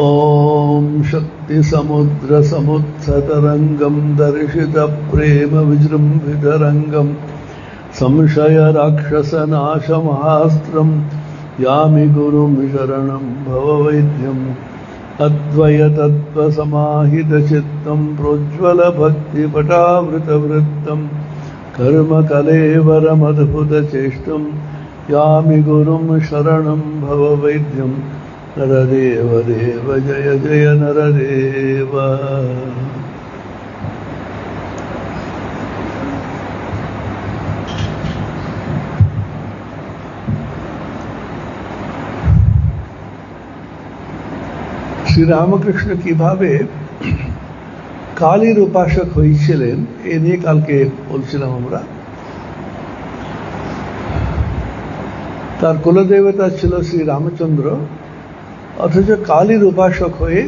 ॐ शक्तिसमुद्रसमुत्थतरङ्गं दर्शितप्रेमविजृम्भितरङ्गं संशयराक्षसनाशमहास्त्रं यामि गुरुं शरणं भववैद्यम् अद्वयतत्त्वसमाहितचित्तं प्रोज्ज्वलभक्तिपटावृतवृत्तं कर्मकलेवरमद्भुतचेष्टं यामि गुरुं शरणं भववैद्यम् नरदेव देव जय जय नरदेव। শ্রী রামকৃষ্ণ কিভাবে কালীর উপাসক হয়েছিলেন এ নিয়ে কালকে বলছিলাম আমরা। তার কুলদেবতা ছিল শ্রী রামচন্দ্র, অথচ কালীর উপাসক হয়ে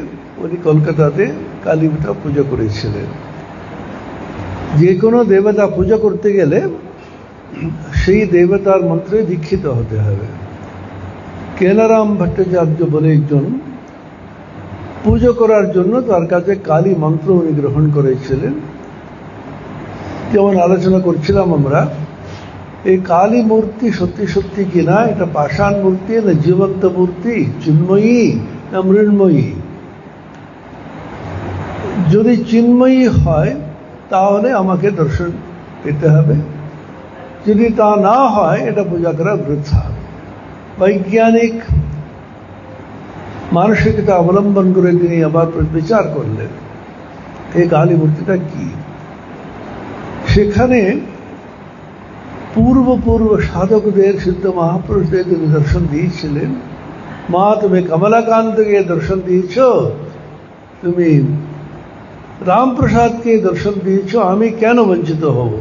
উনি কলকাতাতে কালীটা পুজো করেছিলেন। যে কোনো দেবতা পুজো করতে গেলে সেই দেবতার মন্ত্রে দীক্ষিত হতে হবে। কেনারাম ভট্টাচার্য বলে একজন পুজো করার জন্য তার কাছে কালী মন্ত্র উনি গ্রহণ করেছিলেন। যেমন আলোচনা করছিলাম আমরা, এই কালী মূর্তি সত্যি সত্যি কিনা, এটা পাষাণ মূর্তি না জীবন্ত মূর্তি, চিন্ময়ী না মৃন্ময়ী? যদি চিন্ময়ী হয় তাহলে আমাকে দর্শন পেতে হবে, যদি তা না হয় এটা পূজা করা বৃথা। বৈজ্ঞানিক মানসিকতা অবলম্বন করে তিনি আবার বিচার করলেন এই কালী মূর্তিটা কি। সেখানে পূর্ব সাধকদের, সিদ্ধ মহাপুরুষদের তিনি দর্শন দিয়েছিলেন। মা, তুমি কমলাকান্তকে দর্শন দিয়েছ, তুমি রামপ্রসাদকে দর্শন দিয়েছ, আমি কেন বঞ্চিত হব?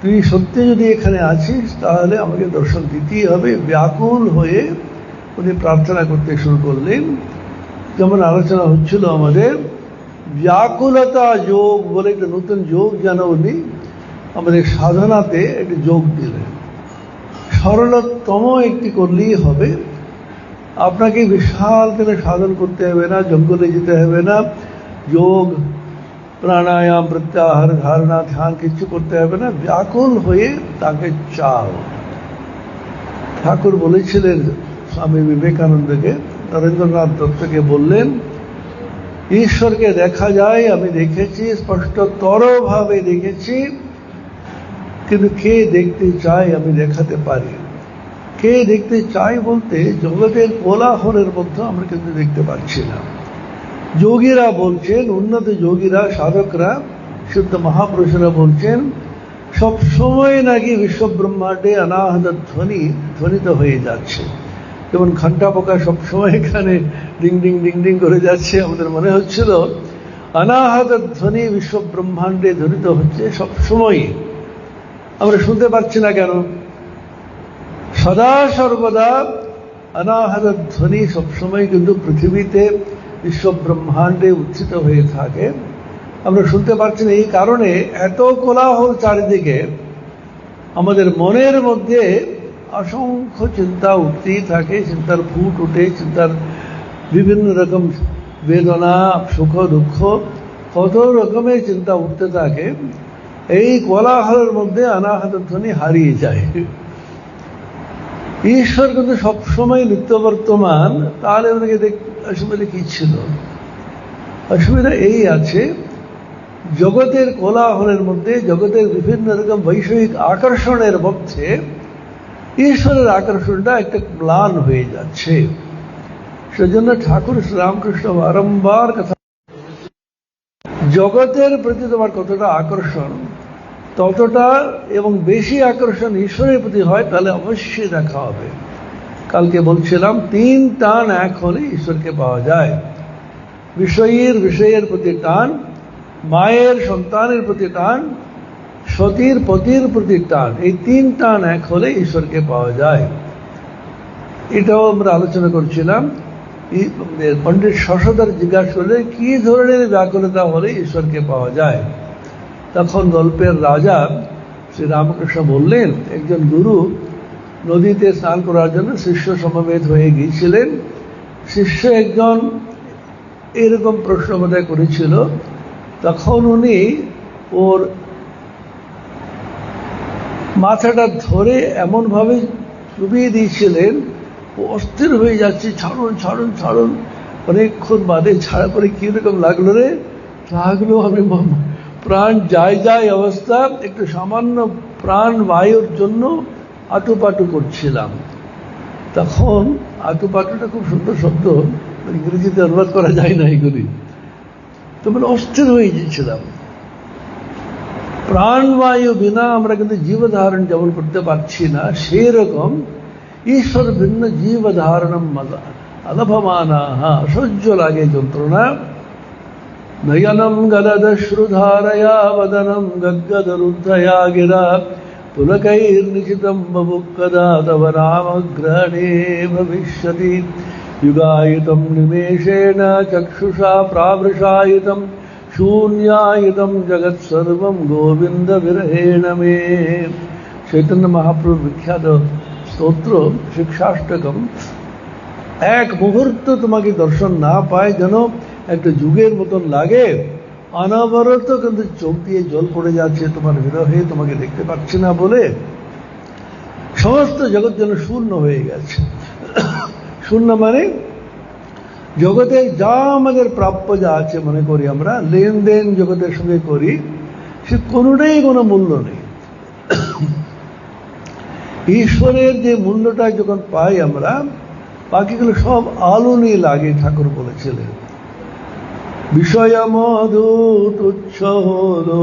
তুই সত্যি যদি এখানে আছিস তাহলে আমাকে দর্শন দিতেই হবে। ব্যাকুল হয়ে উনি প্রার্থনা করতে শুরু করলেন। যেমন আলোচনা হচ্ছিল আমাদের, ব্যাকুলতা যোগ বলে একটা নতুন যোগ যেন উনি আমাদের সাধনাতে একটি যোগ দিলেন। সরলতম একটি করলেই হবে। আপনাকে বিশাল করে সাধন করতে হবে না, জঙ্গলে যেতে হবে না, যোগ প্রাণায়াম প্রত্যাহার ধারণা ধ্যান কিছু করতে হবে না। ব্যাকুল হয়ে তাকে চাও। ঠাকুর বলেছিলেন স্বামী বিবেকানন্দকে, নরেন্দ্রনাথ দত্তকে বললেন, ঈশ্বরকে দেখা যায়, আমি দেখেছি, স্পষ্টতর ভাবে দেখেছি, কিন্তু কে দেখতে চাই আমি দেখাতে পারি। কে দেখতে চাই বলতে জগতের কোলাহলের মধ্যে আমরা কিন্তু দেখতে পাচ্ছি না। যোগীরা বলছেন, উন্নত যোগীরা, সাধকরা, শুদ্ধ মহাপুরুষরা বলছেন, সব সময় নাকি বিশ্ব ব্রহ্মাণ্ডে অনাহত ধ্বনিত হয়ে যাচ্ছে। যেমন ঘন্টা পোকা সবসময় এখানে ডিং ডিং ডিং ডিং করে যাচ্ছে, আমাদের মনে হচ্ছিল অনাহত ধ্বনি বিশ্ব ব্রহ্মাণ্ডে ধ্বনিত হচ্ছে সবসময়। আমরা শুনতে পাচ্ছি না কেন? সদা সর্বদা অনাহত ধ্বনি সবসময় কিন্তু পৃথিবীতে বিশ্ব ব্রহ্মাণ্ডে উত্থিত হয়ে থাকে। আমরা শুনতে পাচ্ছি না এই কারণে এত কোলাহল চারিদিকে। আমাদের মনের মধ্যে অসংখ্য চিন্তা উঠতেই থাকে, চিন্তার ফুট উঠে, চিন্তার বিভিন্ন রকম বেদনা, সুখ দুঃখ, কত রকমের চিন্তা উঠতে থাকে। এই কোলাহলের মধ্যে অনাহত ধ্বনি হারিয়ে যায়। ঈশ্বর কিন্তু সবসময় নিত্য বর্তমান। তাহলে ওনাকে অসুবিধা কি ছিল? অসুবিধা এই আছে, জগতের কোলাহলের মধ্যে, জগতের বিভিন্ন রকম বৈষয়িক আকর্ষণের মধ্যে ঈশ্বরের আকর্ষণটা একটা ম্লান হয়ে যাচ্ছে। সেজন্য ঠাকুর শ্রীরামকৃষ্ণ বারম্বার কথা, জগতের প্রতি তোমার কতটা আকর্ষণ, ততটা এবং বেশি আকর্ষণ ঈশ্বরের প্রতি হয় তাহলে অবশ্যই দেখা হবে। কালকে বলছিলাম, 3 টান এক হলে ঈশ্বরকে পাওয়া যায়। বিষয়ের প্রতি টান, মায়ের সন্তানের প্রতি টান, সতীর পতির প্রতি টান, এই 3 টান এক হলে ঈশ্বরকে পাওয়া যায়। এটাও আমরা আলোচনা করছিলাম। পণ্ডিত শশধর জিজ্ঞাসা করলে কি ধরনের ব্যাকুলতা হলে ঈশ্বরকে পাওয়া যায়। তখন গল্পের রাজা শ্রী রামকৃষ্ণ বললেন, একজন গুরু নদীতে স্নান করার জন্য শিষ্য সমবেত হয়ে গিয়েছিলেন। শিষ্য একজন এরকম প্রশ্ন বোধহয় করেছিল। তখন উনি ওর মাথাটা ধরে এমনভাবে চুবিয়ে দিয়েছিলেন, ও অস্থির হয়ে যাচ্ছে, ছাড়ুন ছাড়ুন ছাড়ুন। অনেকক্ষণ বাদে ছাড়া পরে কিরকম লাগলো রে? লাগলো আমি প্রাণ যায় যায় অবস্থা, একটু সামান্য প্রাণ বায়ুর জন্য আটুপাটু করছিলাম। তখন আটুপাটুটা খুব সুন্দর শব্দ, ইংরেজিতে অনুবাদ করা যায় না এগুলি। তো মানে অস্থির হয়ে গিয়েছিলাম। প্রাণবায়ু বিনা আমরা কিন্তু জীবধারণ যেমন করতে পারছি না, সেই রকম ঈশ্বর ভিন্ন জীবধারণম অলভমানা, অসহ্য লাগে যন্ত্রণা। নয়নম গদশ্রুধারয়া বদনম গদ্গদরুদ্ধয়া গিরা পুলকৈর্নিশিতম বভুকদা তব নামগ্রহণে ভবিষ্যতি युगायुतं निमेषेण चक्षुषा प्रावृषायुतं शून्यायुतं जगत्सर्वं गोविंद विरहेण मे। चैतन्य महाप्रभु विख्यात स्तोत्र शिक्षाष्टकम। एक मुहूर्त तुम्हारे दर्शन ना पाए যেন একটা যুগের মতন লাগে, অনবরত কিন্তু চোখ দিয়ে জল পড়ে যাচ্ছে তোমার বিরহে, তোমাকে দেখতে পাচ্ছি না বলে। সমস্ত জগৎ যেন শূন্য হয়ে গেছে। শূন্য মানে জগতে যা আমাদের প্রাপ্য যা আছে মনে করি আমরা, লেনদেন জগতের সঙ্গে করি, সে কোনোটাই কোনো মূল্য নেই। ঈশ্বরের যে মূল্যটা যখন পাই আমরা, বাকিগুলো সব আলোনি লাগে। ঠাকুর বলেছিলেন, বিষয় মধু তুচ্ছ হলো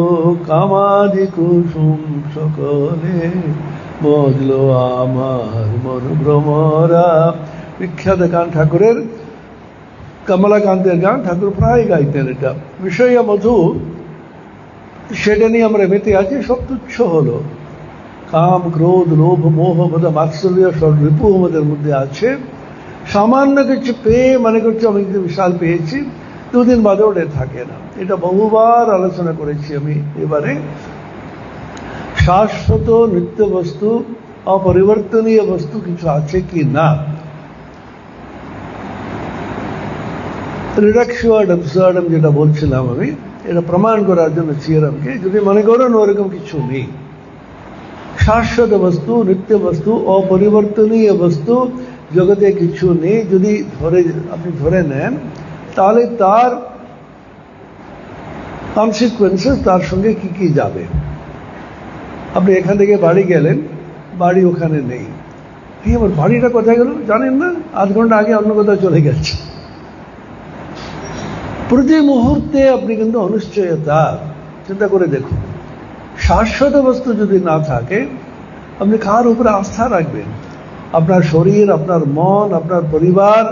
কামাদি কুসুম সকলে, বদলো আমার মন ভ্রমরা। বিখ্যাত গান ঠাকুরের, কমলাকান্তের গান, ঠাকুর প্রায় গাইতেন এটা। বিষয় মধু, সেটা নিয়ে আমরা মেতে আছি। সব তুচ্ছ হলো, কাম ক্রোধ লোভ মোহ বোধ মাৎসর্য সব রিপু আমাদের মধ্যে আছে। সামান্য কিছু পেয়ে মনে করছে আমি কিন্তু বিশাল পেয়েছি, দুদিন বাদে ওটা থাকে না। এটা বহুবার আলোচনা করেছি আমি। এবারে শাশ্বত নিত্য বস্তু, অপরিবর্তনীয় বস্তু কিছু আছে কি না, রিডাকশন অ্যাবসার্ডম যেটা বলছিলাম আমি, এটা প্রমাণ করার জন্য থিওরামকে, যদি মনে করেন ওরকম কিছু নেই, শাশ্বত বস্তু, নিত্য বস্তু, অপরিবর্তনীয় বস্তু জগতে কিছু নেই, যদি আপনি ধরে নেন, তাহলে তার কনসিকুয়েন্সেস, তার সঙ্গে কি কি যাবে। আপনি এখান থেকে বাড়ি গেলেন, বাড়ি ওখানে নেই, আমার বাড়িটা কোথায় গেল জানেন না, আধ ঘন্টা আগে অন্য কোথাও চলে গেছে। প্রতি মুহূর্তে আপনি কিন্তু অনিশ্চয়তা। চিন্তা করে দেখুন, শাশ্বত বস্তু যদি না থাকে, আপনি কার উপরে আস্থা রাখবেন? আপনার শরীর, আপনার মন, আপনার পরিবার,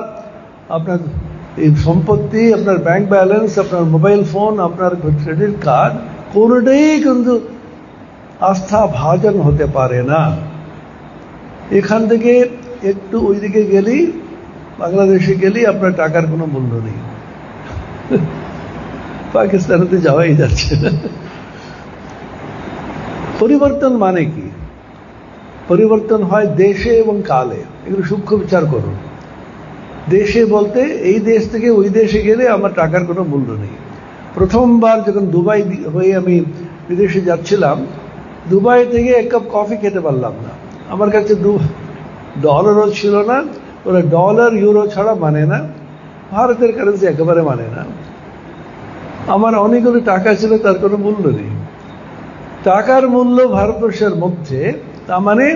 আপনার এই সম্পত্তি, আপনার ব্যাংক ব্যালেন্স, আপনার মোবাইল ফোন, আপনার ক্রেডিট কার্ড, কোনোটাই কিন্তু আস্থা ভাজন হতে পারে না। এখান থেকে একটু ওইদিকে গেলেই, বাংলাদেশে গেলেই আপনার টাকার কোনো মূল্য নেই। পাকিস্তানেতে যাওয়াই যাচ্ছে না। পরিবর্তন মানে কি? পরিবর্তন হয় দেশে এবং কালে। এগুলো সূক্ষ্ম বিচার করুন। দেশে বলতে এই দেশ থেকে ওই দেশে গেলে আমার টাকার কোনো মূল্য নেই। প্রথমবার যখন দুবাই হয়ে আমি বিদেশে যাচ্ছিলাম, দুবাই থেকে এক কাপ কফি খেতে পারলাম না। আমার কাছে $2 ছিল না। ওরা ডলার ইউরো ছাড়া মানে না, ভারতের কারেন্সি একেবারে মানে না। আমার অনেকগুলো টাকা ছিল, তার কোনো মূল্য নেই। টাকার মূল্য ভারতবর্ষের মধ্যে, তার মানে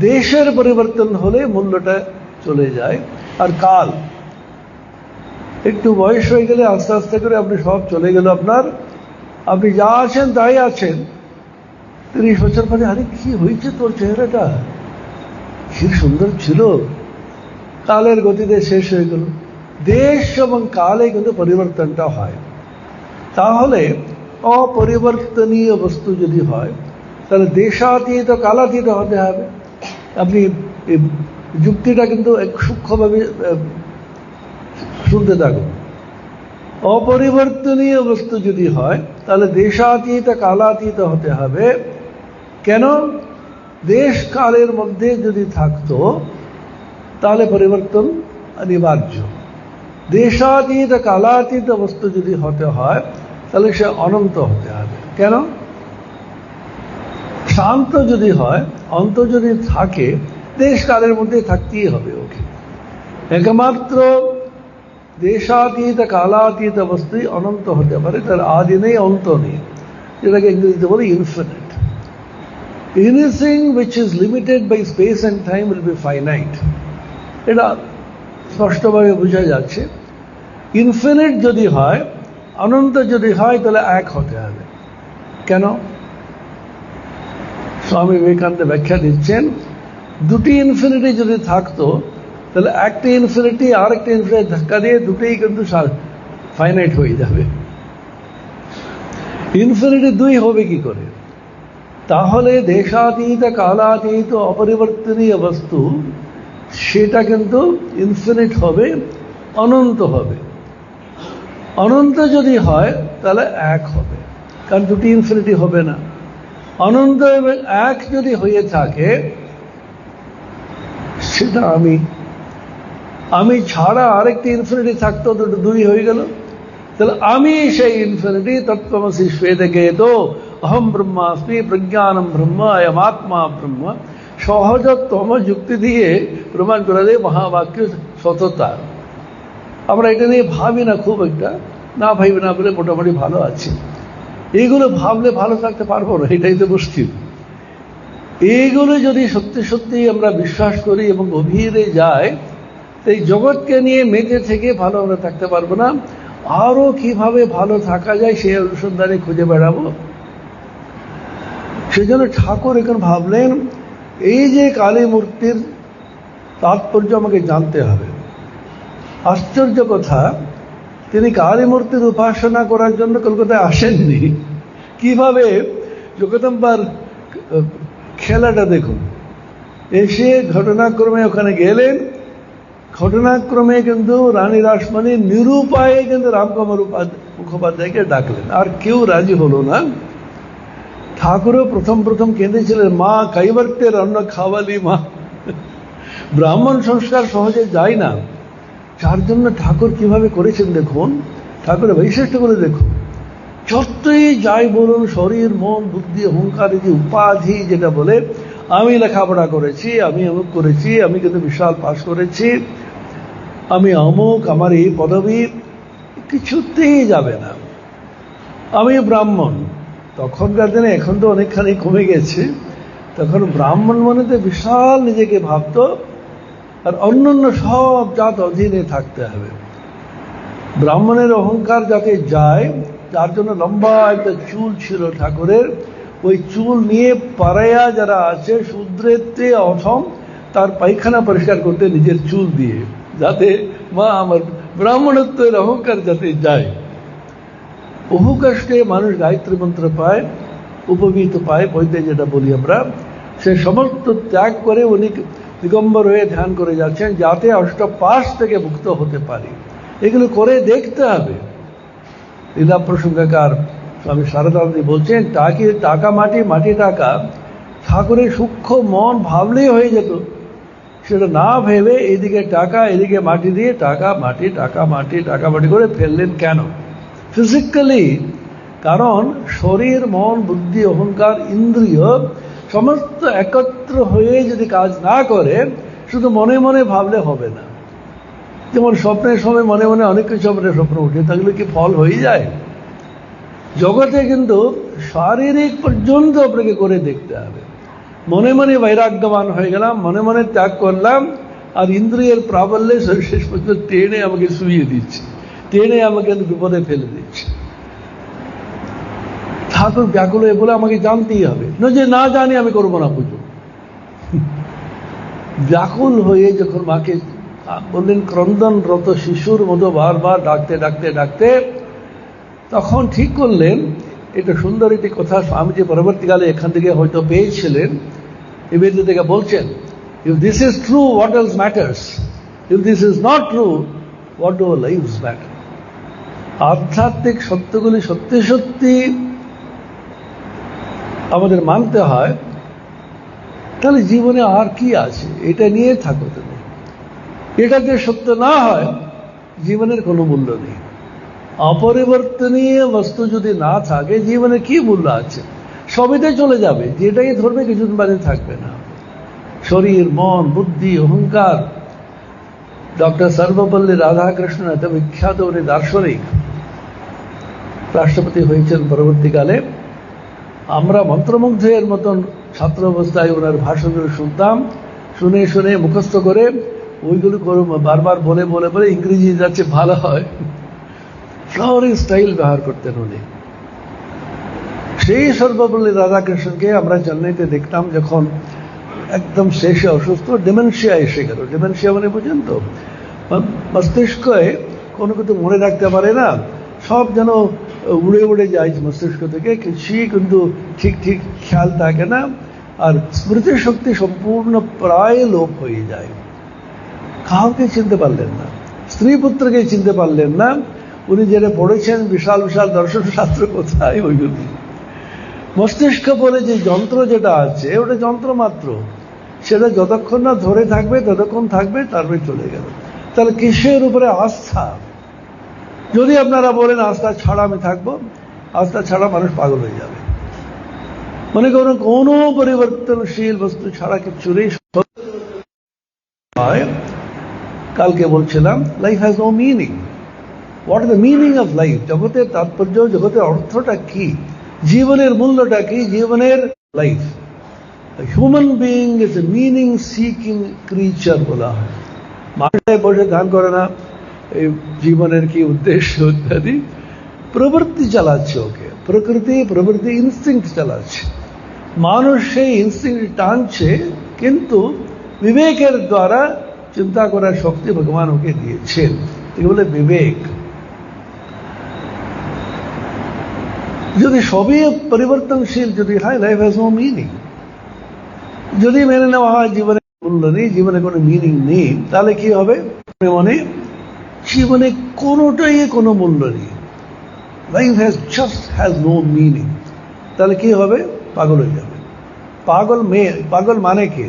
দেশের পরিবর্তন হলে মূল্যটা চলে যায়। আর কাল, একটু বয়স হয়ে গেলে আস্তে আস্তে করে আপনি সব চলে গেল আপনার, আপনি যা আছেন তাই আছেন। 30 বছর পরে, আরে কি হয়েছে তোর চেহারাটা, কি সুন্দর ছিল, কালের গতিতে শেষ হয়ে গেল। দেশ এবং কালে কিন্তু পরিবর্তনটা হয়। তাহলে অপরিবর্তনীয় বস্তু যদি হয়, তাহলে দেশাতীত কালাতীত হতে হবে। আপনি যুক্তিটা কিন্তু এক সূক্ষ্মভাবে শুনতে থাকুন। অপরিবর্তনীয় বস্তু যদি হয়, তাহলে দেশাতীত কালাতীত হতে হবে। কেন? দেশ কালের মধ্যে যদি থাকতো, তাহলে পরিবর্তন অনিবার্য। দেশাতীত কালাতীত বস্তু যদি হতে হয় তাহলে সে অনন্ত হতে হবে। কেন? শান্ত যদি হয়, অন্ত যদি থাকে, দেশ কালের মধ্যে থাকতেই হবে ওকে। একমাত্র দেশাতীত কালাতীত বস্তুই অনন্ত হতে পারে, তার আদি নেই, অন্ত নেই, যেটাকে ইংরেজিতে বলে infinite. Anything which is limited by space and time will be finite. এটা স্পষ্টভাবে বোঝা যাচ্ছে। ইনফিনিট যদি হয়, অনন্ত যদি হয়, তাহলে এক হতে হবে। কেন? স্বামী বিবেকানন্দ ব্যাখ্যা দিচ্ছেন, দুটি ইনফিনিটি যদি থাকতো তাহলে একটা ইনফিনিটি আর একটা ইনফিনিটি ধাক্কা দিয়ে দুটোই কিন্তু ফাইনাইট হয়ে যাবে। ইনফিনিটি দুই হবে কি করে? তাহলে দেশাতীত কালাতীত অপরিবর্তনীয় বস্তু সেটা কিন্তু ইনফিনিট হবে, অনন্ত হবে। অনন্ত যদি হয় তাহলে এক হবে, কারণ দুটি ইনফিনিটি হবে না। অনন্ত এবং এক যদি হয়ে থাকে সেটা আমি ছাড়া আরেকটি ইনফিনিটি থাকতো, দুটো দুই হয়ে গেল। তাহলে আমি সেই ইনফিনিটি, তত্ত্বমসি শ্বেতকেতো অহম ব্রহ্মাস্মি প্রজ্ঞানম ব্রহ্ম অয়মাত্মা ব্রহ্ম, সহজতম যুক্তি দিয়ে প্রমাণ করে দেয় মহাবাক্য সততা। আমরা এটা নিয়ে ভাবি না খুব একটা, না ভাবি না বলে মোটামুটি ভালো আছি। এইগুলো ভাবলে ভালো থাকতে পারবো না, এটাই তো মুশকিল। এইগুলো যদি সত্যি সত্যি আমরা বিশ্বাস করি এবং গভীরে যাই, এই জগৎকে নিয়ে মেতে থেকে ভালো আমরা থাকতে পারবো না। আরো কিভাবে ভালো থাকা যায় সেই অনুসন্ধানে খুঁজে বেড়াবো। সেজন্য ঠাকুর এখন ভাবলেন, এই যে কালী মূর্তির তাৎপর্য আমাকে জানতে হবে। আশ্চর্য কথা, তিনি কালী মূর্তির উপাসনা করার জন্য কলকাতায় আসেননি। কিভাবে জগদম্বার খেলাটা দেখুন। এসে ঘটনাক্রমে ওখানে গেলেন, ঘটনাক্রমে কিন্তু রানী রাসমণি নিরুপায়ে কিন্তু রামকুমার মুখোপাধ্যায়কে ডাকলেন, আর কেউ রাজি হলো না। ঠাকুরও প্রথম প্রথম কেঁদেছিলেন, মা কৈবর্তের অন্ন খাওয়ালি মা। ব্রাহ্মণ সংস্কার সহজে যায় না, যার জন্য ঠাকুর কিভাবে করেছেন দেখুন, ঠাকুরের বৈশিষ্ট্যগুলো দেখুন। যতই যাই বলুন, শরীর মন বুদ্ধি অহংকার, যে উপাধি যেটা বলে, আমি লেখাপড়া করেছি, আমি অমুক করেছি, আমি কিন্তু বিশাল পাশ করেছি, আমি অমুক, আমার এই পদবী, কিছুতেই যাবে না। আমি ব্রাহ্মণ। তখনকার দিনে, এখন তো অনেকখানি কমে গেছে, তখন ব্রাহ্মণ মনে তো বিশাল নিজেকে ভাবত, আর অন্যান্য সব জাত অধীনে থাকতে হবে। ব্রাহ্মণের অহংকার যাতে যায়, যার জন্য লম্বা একটা চুল ছিল ঠাকুরের, ওই চুল নিয়ে পাড়ায়া যারা আছে শূদ্রের অথম, তার পায়খানা পরিষ্কার করতে নিজের চুল দিয়ে, যাতে মা আমার ব্রাহ্মণত্বের অহংকার যাতে যায়। বহু কষ্টে মানুষ গায়ত্রী মন্ত্র পায়, উপবীত পায়, বইতে যেটা বলি আমরা, সে সমস্ত ত্যাগ করে উনি দিগম্বর হয়ে ধ্যান করে যাচ্ছেন, যাতে অষ্টপাশ থেকে মুক্ত হতে পারি। এগুলো করে দেখতে হবে। লীলা প্রসঙ্গকার স্বামী শারদানন্দী বলছেন, টাকা মাটি, মাটি টাকা। ঠাকুরের সূক্ষ্ম মন ভাবলেই হয়ে যেত, সেটা না ভেবে এদিকে টাকা, এদিকে মাটি দিয়ে টাকা মাটি, টাকা মাটি, টাকা মাটি করে ফেললেন। কেন? ফিজিক্যালি, কারণ শরীর মন বুদ্ধি অহংকার ইন্দ্রিয় সমস্ত একত্র হয়ে যদি কাজ না করে, শুধু মনে মনে ভাবলে হবে না। যেমন স্বপ্নের সময় মনে মনে অনেক কিছু আমাদের স্বপ্ন উঠে থাকলে কি ফল হয়ে যায়? জগতে কিন্তু শারীরিক পর্যন্ত আপনাকে করে দেখতে হবে। মনে মনে বৈরাগ্যবান হয়ে গেলাম, মনে মনে ত্যাগ করলাম, আর ইন্দ্রিয়ের প্রাবল্যে শেষ পর্যন্ত টেনে আমাকে শুইয়ে দিচ্ছে, টেনে আমাকে বিপদে ফেলে দিচ্ছে। ঠাকুর ব্যাকুল হয়ে বলে আমাকে জানতেই হবে, না যে না জানি আমি করবো না পুজো। ব্যাকুল হয়ে যখন মাকে বললেন, ক্রন্দনরত শিশুর মতো বারবার ডাকতে ডাকতে ডাকতে, তখন ঠিক করলেন, এটা সুন্দর একটি কথা স্বামীজি পরবর্তীকালে এখান থেকে হয়তো পেয়েছিলেন। নিবেদিত থেকে বলছেন, if this is true, what else matters? If this is not true, what do our lives matter? আধ্যাত্মিক সত্যগুলি সত্যি সত্যি আমাদের মানতে হয়, তাহলে জীবনে আর কি আছে? এটা নিয়ে থাকো তুমি। এটা যে সত্য না হয়, জীবনের কোনো মূল্য নেই। অপরিবর্তনীয় বস্তু যদি না থাকে জীবনে কি মূল্য আছে? সবইতে চলে যাবে, যেটাই ধরবে কিছুদিন বাদে থাকবে না। শরীর, মন, বুদ্ধি, অহংকার। ডক্টর সর্বপল্লী রাধাকৃষ্ণন এত বিখ্যাত উনি দার্শনিক, রাষ্ট্রপতি হয়েছেন পরবর্তীকালে। আমরা মন্ত্রমুগ্ধের মতন ছাত্র অবস্থায় ওনার ভাষণগুলো শুনতাম, শুনে শুনে মুখস্থ করে ওইগুলো বারবার বলে বলে বলে ইংরেজি যাচ্ছে ভালো হয়, ফ্লাওয়ারিং স্টাইল ব্যবহার করতেন উনি। সেই সর্বপল্লী রাধাকৃষ্ণনকে আমরা চেন্নাইতে দেখতাম যখন একদম শেষে অসুস্থ, ডিমেনশিয়া এসে গেল। ডিমেনশিয়া মানে বুঝেন তো, মস্তিষ্কে কোনো কিছু মনে রাখতে পারে না, সব যেন উড়ে উড়ে যায় মস্তিষ্ক থেকে, কিছুই কিন্তু ঠিক ঠিক খেয়াল থাকে না, আর স্মৃতি শক্তি সম্পূর্ণ প্রায় লোপ হয়ে যায়। কাউকে চিনতে পারলেন না, স্ত্রী পুত্রকে চিনতে পারলেন না। উনি যেটা পড়েছেন বিশাল বিশাল দর্শন শাস্ত্র কোথায় ওইগুলি। মস্তিষ্ক বলে যে যন্ত্র যেটা আছে ওটা যন্ত্র মাত্র, সেটা যতক্ষণ না ধরে থাকবে ততক্ষণ থাকবে, তারপরে চলে গেল। তাহলে কিসের উপরে আস্থা? যদি আপনারা বলেন আস্থা ছাড়া আমি থাকবো, আস্থা ছাড়া মানুষ পাগল হয়ে যাবে। মনে করুন কোনো পরিবর্তনশীল বস্তু ছাড়া কিছু নেই। কালকে বলছিলাম life has no meaning. What is the meaning of life? জগতের তাৎপর্য, জগতের অর্থটা কি, জীবনের মূল্যটা কি, জীবনের life. Human being is a meaning seeking creature বলা হয়। মানুষটাই বসে ধ্যান করে না এই জীবনের কি উদ্দেশ্য ইত্যাদি, প্রবৃত্তি চালাচ্ছে ওকে, প্রবৃত্তি ইনস্টিংক্ট চালাচ্ছে। মানুষ সেই ইনস্টিংক্ট টানছে, কিন্তু বিবেকের দ্বারা চিন্তা করার শক্তি ভগবান ওকে দিয়েছেন, একে বলে বিবেক। যদি সবই পরিবর্তনশীল যদি হয়, লাইফ হ্যাজ নো মিনিং। যদি মেনে নেওয়া হয় জীবনে মূল্য নেই, জীবনে কোনো মিনিং নেই, তাহলে কি হবে? মানে জীবনে কোনোটাই কোনো মূল্য নেই, লাইফ হ্যাজ নো মিনিং। তাহলে কি হবে? পাগল হয়ে যাবে। পাগল মানে কে?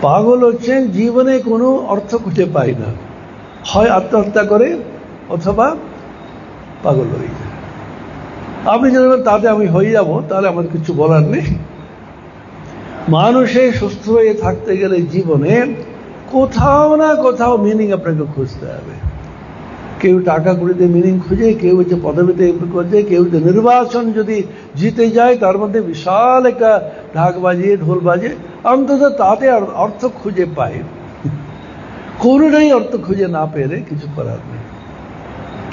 পাগল হচ্ছেন জীবনে কোনো অর্থ খুঁজে পায় না, হয় আত্মহত্যা করে অথবা পাগল হয়ে যায়। আপনি যদি তাতে আমি হয়ে যাব, তাহলে আমার কিছু বলার নেই। মানুষের সুস্থ হয়ে থাকতে গেলে জীবনে কোথাও না কোথাও মিনিং আপনাকে খুঁজতে হবে। কেউ টাকা কড়িতে মিনিং খুঁজে, কেউ হচ্ছে পদবিতে খুঁজে, কেউ নির্বাচন যদি জিতে যায় তার মধ্যে বিশাল একটা ঢাক বাজিয়ে ঢোল বাজে, অন্তত তাতে অর্থ খুঁজে পায়। কোনোটাই অর্থ খুঁজে না পেলে কিছু করার নেই।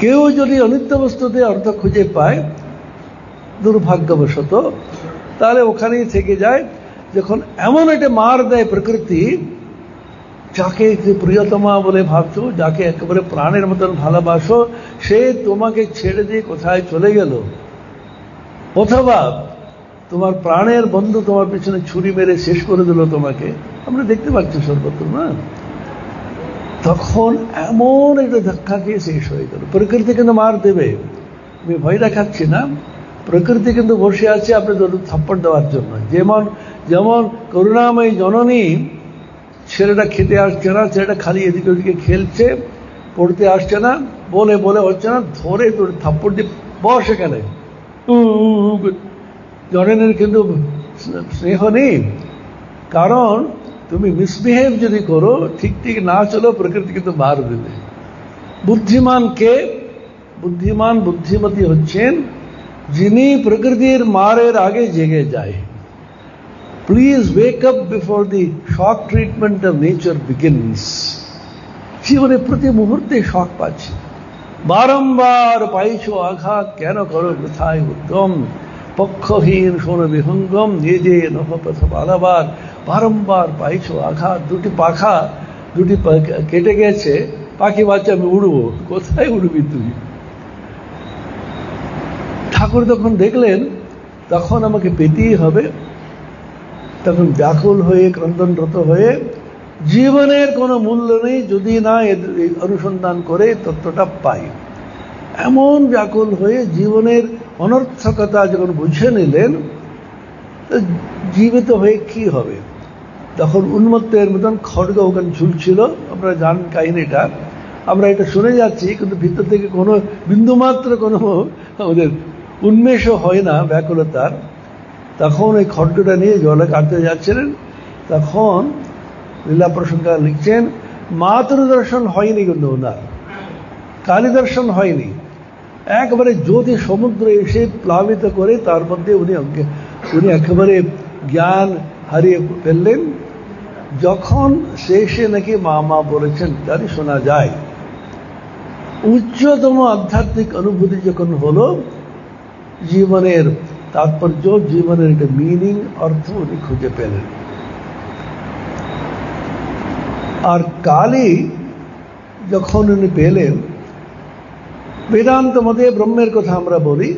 কেউ যদি অনিত্য বস্তুতে অর্থ খুঁজে পায় দুর্ভাগ্যবশত, তাহলে ওখানেই থেকে যায়। যখন এমন একটা মার দেয় প্রকৃতি, যাকে প্রিয়তমা বলে ভাবছো, যাকে একেবারে প্রাণের মতন ভালোবাসো, সে তোমাকে ছেড়ে দিয়ে কোথায় চলে গেল, অথবা তোমার প্রাণের বন্ধু তোমার পিছনে ছুরি মেরে শেষ করে দিল তোমাকে, আমরা দেখতে পাচ্ছি সর্বত্র না। তখন এমন একটা ধাক্কা খেয়ে শেষ হয়ে গেল। প্রকৃতি কিন্তু মার দেবে, আমি ভয় দেখাচ্ছি না। প্রকৃতি কিন্তু বসে আছে আপনি থাপ্পড় দেওয়ার জন্য। যেমন করুণাময়ী জননী, ছেলেটা খেতে আসছে না, ছেলেটা খালি এদিকে ওদিকে খেলছে, পড়তে আসছে না, বলে বলে হচ্ছে না, ধরে তোর থাপ্পড় দিয়ে বস এখানে। জননীর কিন্তু স্নেহ নেই, কারণ তুমি মিসবিহেভ যদি করো, ঠিক ঠিক না চলো, প্রকৃতি কিন্তু মার দেবে। বুদ্ধিমান কে? বুদ্ধিমতী হচ্ছেন যিনি প্রকৃতির মারের আগে জেগে যায়। Please wake up before the shock treatment of nature begins. জীবনে প্রতি মুহূর্তে শক পাচ্ছি, বারংবার পাইছ আঘাত, কেন করো বৃথায় উদ্যম, পক্ষহীন শোন বিহঙ্গম, নিজে নভপথ বালাবার। বারংবার পাইছ আঘাত, দুটি পাখা কেটে গেছে, পাখি বাচ্চা আমি উড়বো, কোথায় উড়বি তুই? ঠাকুর তখন দেখলেন তখন আমাকে পেতেই হবে, তখন ব্যাকুল হয়ে ক্রন্দনরত হয়ে, জীবনের কোনো মূল্য নেই যদি না অনুসন্ধান করে তত্ত্বটা পাই, এমন ব্যাকুল হয়ে জীবনের অনর্থকতা যখন বুঝে নিলেন, জীবিত হয়ে কি হবে? তখন উন্মত্তের মতন খড়গ ওখানে ঝুলছিল, আপনারা জানেন কাহিনীটা। আমরা এটা শুনে যাচ্ছি, কিন্তু ভিতর থেকে কোনো বিন্দুমাত্র কোনো আমাদের উন্মেষ হয় না ব্যাকুলতার। তখন ওই খড়গটা নিয়ে জলে কাটতে যাচ্ছিলেন, তখন লীলা প্রসঙ্গা লিখছেন মাতৃ দর্শন হয়নি, কিন্তু ওনার কালী দর্শন হয়নি। একবারে জ্যোতি সমুদ্র এসে প্লাবিত করে তার মধ্যে উনি একেবারে জ্ঞান হারিয়ে ফেললেন। যখন শেষে নাকি মা মা বলেছেন, তারই শোনা যায় উচ্চতম আধ্যাত্মিক অনুভূতি যখন হলো, জীবনের তাৎপর্য, জীবনের একটা মিনিং, অর্থ উনি খুঁজে পেলেন। আর কালী যখন উনি পেলেন, বেদান্ত মতে ব্রহ্মের কথা আমরা বলি,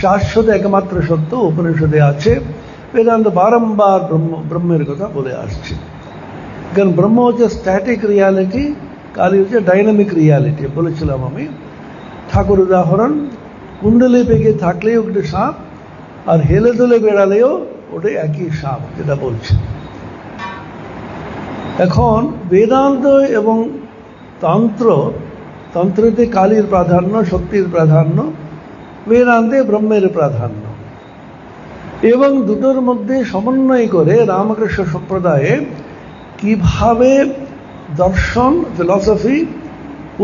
শাশ্বত একমাত্র সত্য উপনিষদে আছে। বেদান্ত বারংবার ব্রহ্মের কথা বলে আসছে। কারণ ব্রহ্ম হচ্ছে স্ট্যাটিক রিয়ালিটি, কালী হচ্ছে ডাইনামিক রিয়ালিটি। বলেছিলাম আমি, ঠাকুর উদাহরণ, কুণ্ডলী পেকে থাকলেও একটা সাপ, আর হেলে দুলে বেড়ালেও ওটাই একই সাপ, যেটা বলছে। এখন বেদান্ত এবং তন্ত্রতে কালীর প্রাধান্য, শক্তির প্রাধান্য, বেদান্তে ব্রহ্মের প্রাধান্য, এবং দুটোর মধ্যে সমন্বয় করে রামকৃষ্ণ সম্প্রদায়ে কিভাবে দর্শন, ফিলসফি,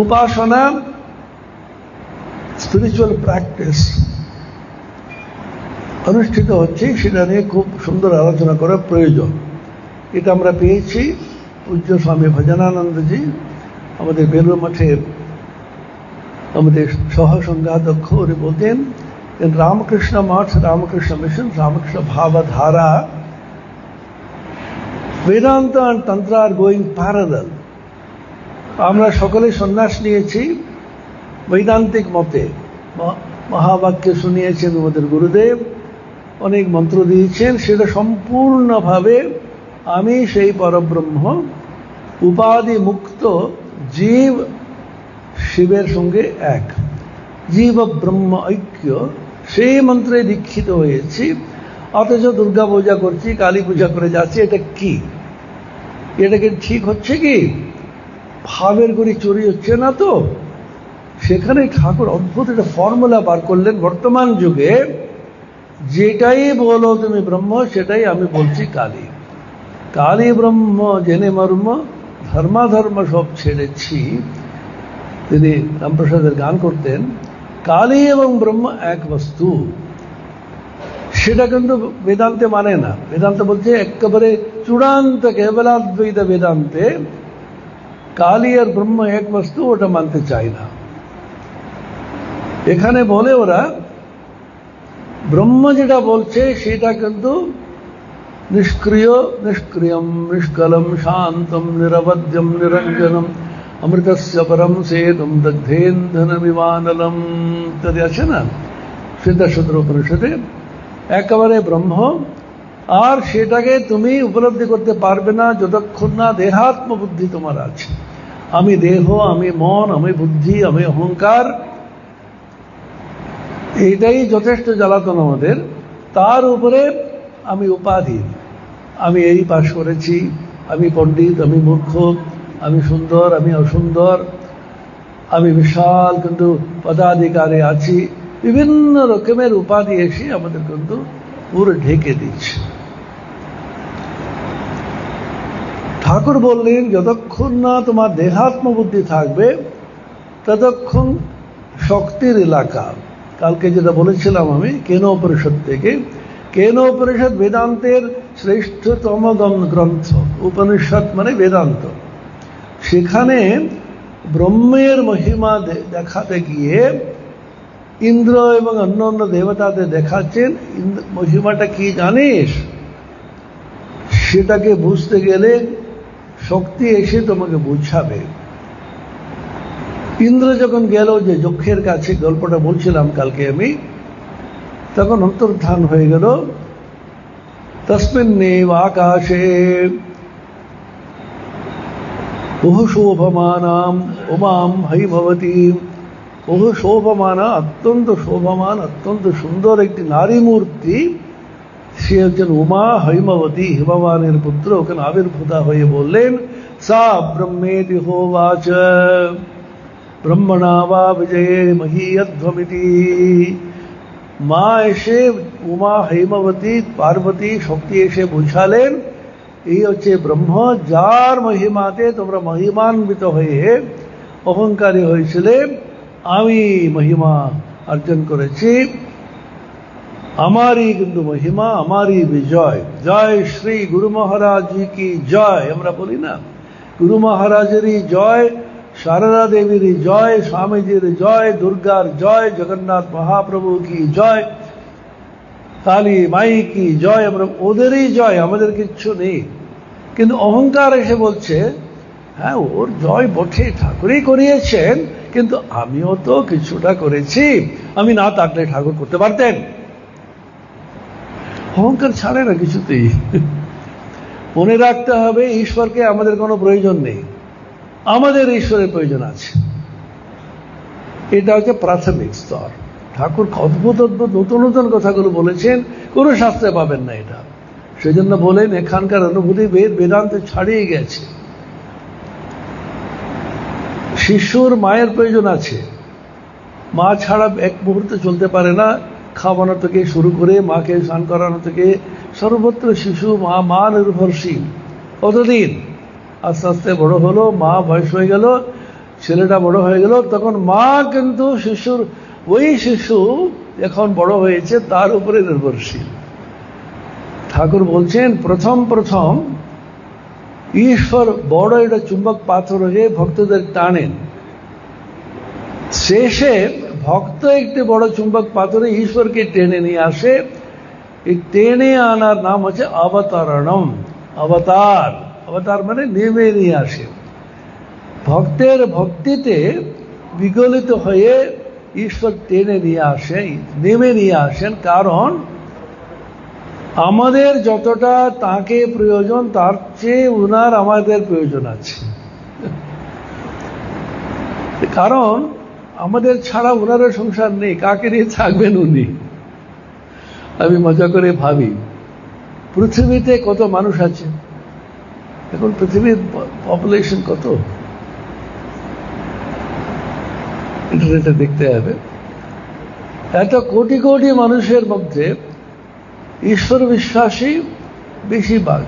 উপাসনা, স্পিরিচুয়াল প্র্যাকটিস অনুষ্ঠিত হচ্ছে, সেটা নিয়ে খুব সুন্দর আলোচনা করার প্রয়োজন। এটা আমরা পেয়েছি পূজ্য স্বামী ভজনানন্দজি, আমাদের বেলুর মঠে আমাদের সহসংঘাধ্যক্ষ, উনি বলতেন রামকৃষ্ণ মঠ, রামকৃষ্ণ মিশন, রামকৃষ্ণ ভাবধারা, Vedanta and tantra are going parallel. আমরা সকলে সন্ন্যাস নিয়েছি বৈদান্তিক মতে, মহাবাক্য শুনিয়েছেন আমাদের গুরুদেব, অনেক মন্ত্র দিয়েছেন, সেটা সম্পূর্ণভাবে আমি সেই পরব্রহ্ম, উপাধি মুক্ত জীব শিবের সঙ্গে এক, জীব ব্রহ্ম ঐক্য, সেই মন্ত্রে দীক্ষিত হয়েছি। অথচ দুর্গা পূজা করছি, কালী পূজা করে যাচ্ছি, এটা কি? এটাকে ঠিক হচ্ছে কি? ভাবের গুলি চুরি হচ্ছে না তো? সেখানে ঠাকুর অদ্ভুত একটা ফর্মুলা বার করলেন। বর্তমান যুগে যেটাই বলো তুমি ব্রহ্ম, সেটাই আমি বলছি কালী। কালী ব্রহ্ম জেনে মর্ম, ধর্মাধর্ম সব ছেড়েছি। তিনি রামপ্রসাদের গান করতেন, কালী এবং ব্রহ্ম এক বস্তু। সেটা কিন্তু বেদান্তে মানে না। বেদান্ত বলছে একেবারে চূড়ান্ত কেবলাদ্বৈত বেদান্তে কালী আর ব্রহ্ম এক বস্তু, ওটা মানতে চায় না। এখানে বলে ওরা ব্রহ্ম যেটা বলছে সেটা কিন্তু নিষ্ক্রিয়, নিষ্ক্রিয়ম, নিষ্কলম, শান্তম, নিরবধ্যম, নিরঞ্জনম, অমৃতস্য পরম সেতুম, দগ্ধেন্ধন বিমানলম ইত্যাদি আছে না সিদ্ধাসূত্র উপনিষদে। একেবারে ব্রহ্ম, আর সেটাকে তুমি উপলব্ধি করতে পারবে না যতক্ষণ না দেহাত্ম বুদ্ধি তোমার আছে। আমি দেহ, আমি মন, আমি বুদ্ধি, আমি অহংকার, এইটাই যথেষ্ট জ্বালাতন আমাদের। তার উপরে আমি উপাধি, আমি এই পাশ করেছি, আমি পণ্ডিত, আমি মূর্খ, আমি সুন্দর, আমি অসুন্দর, আমি বিশাল কিন্তু পদাধিকারে আছি, বিভিন্ন রকমের উপাধি এসে আমাদের কিন্তু পুরো ঢেকে দিচ্ছে। ঠাকুর বললেন যতক্ষণ না তোমার দেহাত্ম বুদ্ধি থাকবে ততক্ষণ শক্তির এলাকা। কালকে যেটা বলেছিলাম আমি কেন উপনিষদ থেকে, কেন উপনিষদ বেদান্তের শ্রেষ্ঠতম গ্রন্থ। উপনিষদ মানে বেদান্ত। সেখানে ব্রহ্মের মহিমা দেখাতে গিয়ে ইন্দ্র এবং অন্যান্য দেবতাদের দেখাচ্ছেন। মহিমাটা কি জানিস? সেটাকে বুঝতে গেলে শক্তি এসে তোমাকে বুঝাবে। ইন্দ্র যখন গেল যে যক্ষের কাছে, গল্পটা বলছিলাম কালকে আমি, তখন অন্তর্ধান হয়ে গেল। তস্মিন্নেব আকাশে বহু শোভমানাম উমাম হৈমবতী। বহু শোভমানা, অত্যন্ত শোভমান, অত্যন্ত সুন্দর একটি নারী মূর্তি, সে হচ্ছেন উমা হৈমবতী, হিমবানের পুত্র। ওখানে আবির্ভূতা হয়ে বললেন সা ব্রহ্মেতি হোবাচ। ব্রহ্মণা বা বিজয়ে মহীয়ধ্বমিতি। মা এসে, উমা, হেমবতী, পার্বতী, শক্তি এসে বুঝালেন এই হচ্ছে ব্রহ্ম, যার মহিমাতে তোমরা মহিমান্বিত হয়ে অহংকারী হয়েছিলে, আমি মহিমা অর্জন করেছি, আমারই কিন্তু মহিমা, আমারই বিজয়। জয় শ্রী গুরু মহারাজ জি কি জয়। আমরা বলি না, গুরু মহারাজেরই জয়, সারদা দেবীর জয়, স্বামীজির জয়, দুর্গার জয়, জগন্নাথ মহাপ্রভু কি জয়, কালী মাই কি জয়। আমরা ওদেরই জয়, আমাদের কিচ্ছু নেই। কিন্তু অহংকার এসে বলছে, হ্যাঁ ওর জয় বটে, ঠাকুরই করিয়েছেন, কিন্তু আমিও তো কিছুটা করেছি, আমি না থাকলে ঠাকুর করতে পারতেন। অহংকার ছাড়ে না কিছুতেই। মনে রাখতে হবে ঈশ্বরকে আমাদের কোনো প্রয়োজন নেই, আমাদের ঈশ্বরের প্রয়োজন আছে। এটা হচ্ছে প্রাথমিক স্তর। ঠাকুর অদ্ভুত অদ্ভুত নতুন নতুন কথাগুলো বলেছেন, কোনো শাস্ত্রে পাবেন না এটা। সেজন্য বলেন এখানকার অনুভূতি বেদান্ত ছাড়িয়ে গেছে। শিশুর মায়ের প্রয়োজন আছে, মা ছাড়া এক মুহূর্তে চলতে পারে না। খাওয়ানো থেকে শুরু করে মাকে স্নান করানো থেকে সর্বত্র শিশু মা নির্ভরশীল। কতদিন আস্তে আস্তে বড় হলো, মা বয়স হয়ে গেল, ছেলেটা বড় হয়ে গেল, তখন মা কিন্তু শিশুর, ওই শিশু এখন বড় হয়েছে তার উপরে নির্ভরশীল। ঠাকুর বলছেন প্রথম প্রথম ঈশ্বর বড় একটা চুম্বক পাথর হয়ে ভক্তদের টানেন, শেষে ভক্ত একটি বড় চুম্বক পাথরে ঈশ্বরকে টেনে নিয়ে আসে। এই টেনে আনার নাম হচ্ছে অবতারণম। অবতার, অবতার মানে নেমে নিয়ে আসে। ভক্তের ভক্তিতে বিগলিত হয়ে ঈশ্বর টেনে নিয়ে আসে, নেমে নিয়ে আসেন। কারণ আমাদের যতটা তাকে প্রয়োজন তার চেয়ে উনার আমাদের প্রয়োজন আছে। কারণ আমাদের ছাড়া ওনারও সংসার নেই, কাকে নিয়ে থাকবেন উনি। আমি মজা করে ভাবি, পৃথিবীতে কত মানুষ আছে এখন? পৃথিবীর পপুলেশন কত? ইন্টারনেটে দেখতে হবে। এত কোটি কোটি মানুষের মধ্যে ঈশ্বর বিশ্বাসী বেশিরভাগ,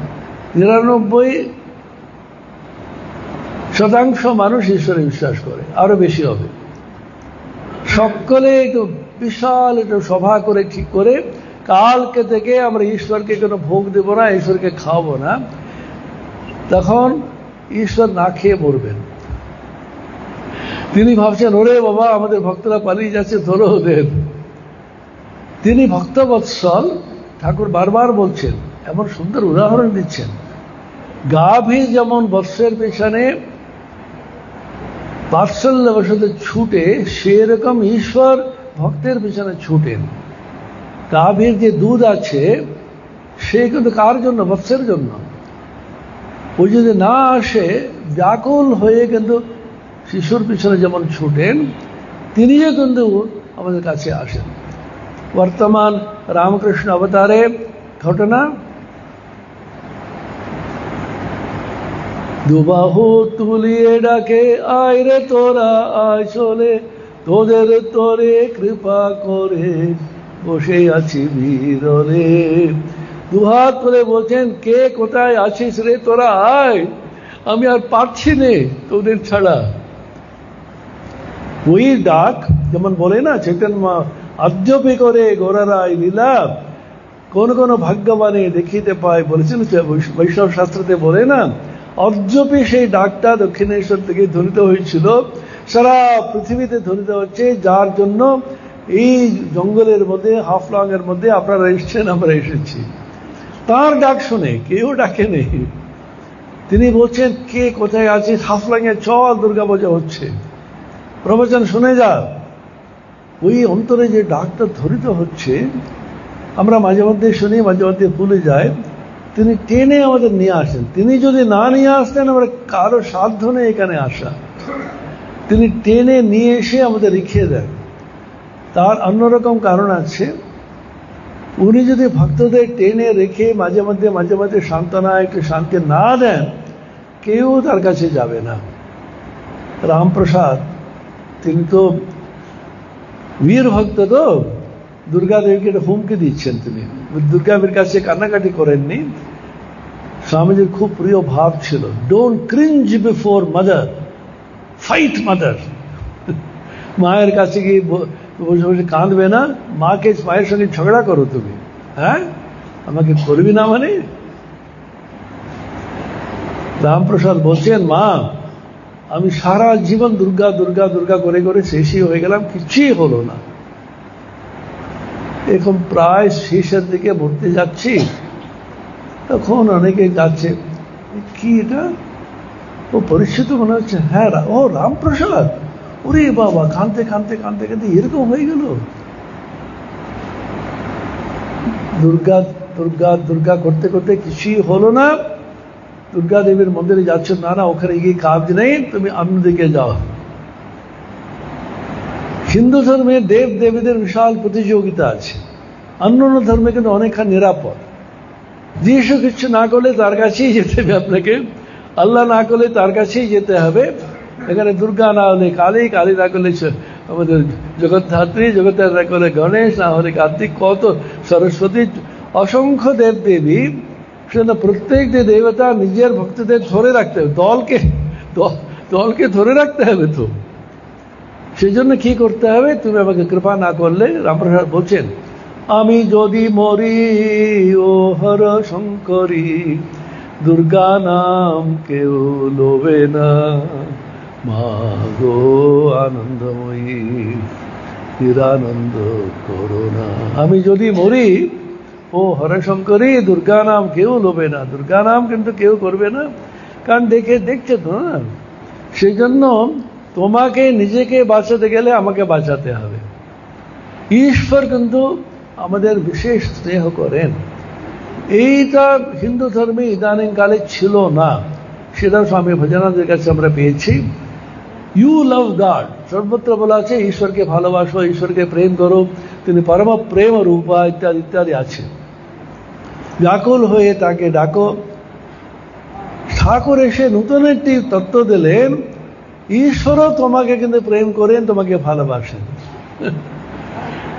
99% মানুষ ঈশ্বরে বিশ্বাস করে, আরো বেশি হবে। সকলে একটু বিশাল একটু সভা করে ঠিক করে কালকে থেকে আমরা ঈশ্বরকে কোনো ভোগ দেব না, ঈশ্বরকে খাওয়াবো না। তখন ঈশ্বর না খেয়ে মরবেন। তিনি ভাবছেন ওরে বাবা আমাদের ভক্তরা পালিয়ে যাচ্ছে, ধরো ওদের। তিনি ভক্তবৎসল, ঠাকুর বারবার বলছেন, এমন সুন্দর উদাহরণ দিচ্ছেন। গাভী যেমন বৎসের পেছনে বাৎসল্যবশত ছুটে, সেরকম ঈশ্বর ভক্তের পেছনে ছুটেন। গাভীর যে দুধ আছে সে কিন্তু কার জন্য? বৎসের জন্য। ওই যদি না আসে ব্যাকুল হয়ে কিন্তু শিশুর পিছনে যেমন ছুটেন, তিনিও কিন্তু আমাদের কাছে আসেন। বর্তমান রামকৃষ্ণ অবতারে ঘটনা, দুবাহু তুলিয়ে ডাকে আয় রে তোরা আয় চলে, তোদের তোরে কৃপা করে বসে আছি বিরলে। দুহাত করে বলছেন কে কোথায় আছিস রে, তোরা আয়, আমি আর পারছি নে তোদের ছাড়া। ওই ডাক যেমন বলে না চৈতন্য আদ্যপি করে গোরারাই লীলা, কোন কোন ভাগ্যবানে দেখিতে পায়, বলেছেন বৈষ্ণব শাস্ত্রতে বলে না, অদ্যপি সেই ডাকটা দক্ষিণেশ্বর থেকে ধ্বনিত হয়েছিল, সারা পৃথিবীতে ধ্বনিত হচ্ছে, যার জন্য এই জঙ্গলের মধ্যে হাফলং এর মধ্যে আপনারা এসছেন, আমরা এসেছি। তার ডাক শুনে কেউ ডাকে নেই। তিনি বলছেন কে কোথায় আছে, হাফলং এ চল দুর্গা পূজা হচ্ছে, প্রবচন শুনে যা। ওই অন্তরে যে ডাকটা ধ্বনিত হচ্ছে আমরা মাঝে মধ্যে শুনি, মাঝে মধ্যে ভুলে যাই। তিনি টেনে আমাদের নিয়ে আসেন। তিনি যদি না নিয়ে আসতেন আমরা কারো সাধ্য নেই এখানে আসা। তিনি টেনে নিয়ে এসে আমাদের রেখে দেন। তার অন্যরকম কারণ আছে। উনি যদি ভক্তদের টেনে রেখে মাঝে মাঝে সান্ত্বনা একটু শান্তি না দেন, কেউ তার কাছে যাবে না। রামপ্রসাদ তিনি তো বীর ভক্ত, তো দুর্গা দেবীকে একটা হুমকি দিচ্ছেন। তিনি দুর্গাবীর কাছে কান্নাকাটি করেননি। স্বামীজির খুব প্রিয় ভাব ছিল, don't cringe before mother, fight mother. মায়ের কাছে গিয়ে বসে বসে কাঁদবে না, মায়ের সঙ্গে ঝগড়া করো তুমি, হ্যাঁ আমাকে করবি না মানে। রামপ্রসাদ বলছেন, মা আমি সারা জীবন দুর্গা দুর্গা দুর্গা করে করে শেষই হয়ে গেলাম, কিছুই হলো না। এখন প্রায় শেষের দিকে মরতে যাচ্ছি, তখন অনেকে যাচ্ছে, কি এটা, ও পরিচিত মনে হচ্ছে। হ্যাঁ, ও রামপ্রসাদ, ওরে বাবা, কাঁদতে কাঁদতে কাঁদতে কাঁদতে এরকম হয়ে গেল। দুর্গা দুর্গা দুর্গা করতে করতে কিছুই হলো না। দুর্গা দেবীর মন্দিরে যাচ্ছ, না না ওখানে গিয়ে কাজ নেই, তুমি অন্যদিকে যাও। হিন্দু ধর্মে দেব দেবীদের বিশাল প্রতিযোগিতা আছে, অন্য ধর্মে কিন্তু অনেকখানি নিরাপদ। যিশু কিছু না করলে তার কাছেই যেতে হবে আপনাকে, আল্লাহ না করলে তার কাছেই যেতে হবে। এখানে দুর্গা না হলে কালী, কালী না করলে আমাদের জগদ্ধাত্রী, জগদ্ধাত্রী না করলে গণেশ, না হলে কার্তিক, কত সরস্বতী, অসংখ্য দেব দেবী। সেজন্য প্রত্যেক দেবতা নিজের ভক্তদের ধরে রাখতে হবে, দলকে ধরে রাখতে হবে। তো সেই জন্য কি করতে হবে, তুমি আমাকে কৃপা না করলে, রামপ্রসাদ বলছেন, আমি যদি মরি ও হর শঙ্করী, দুর্গা নাম কেউ লোবে না, মা গো আনন্দময়ী নিরানন্দ করোনা। আমি যদি মরি ও হরশঙ্করী, দুর্গা নাম কেউ লোবে না, দুর্গা নাম কিন্তু কেউ করবে না, কারণ দেখছে তো না। সেই জন্য তোমাকে নিজেকে বাঁচাতে গেলে আমাকে বাঁচাতে হবে। ঈশ্বর কিন্তু আমাদের বিশেষ স্নেহ করেন, এইটা হিন্দু ধর্মে ইদানিং কালে ছিল না, সেটা স্বামী ভজনানন্দের কাছে আমরা পেয়েছি। ইউ লাভ গড, সর্বত্র বলা আছে ঈশ্বরকে ভালোবাসো, ঈশ্বরকে প্রেম করো, তিনি পরম প্রেম রূপা, ইত্যাদি ইত্যাদি আছে। ব্যাকুল হয়ে তাকে ডাকো। ঠাকুর এসে নতুন একটি তত্ত্ব দিলেন, ঈশ্বরও তোমাকে কিন্তু প্রেম করেন, তোমাকে ভালোবাসেন।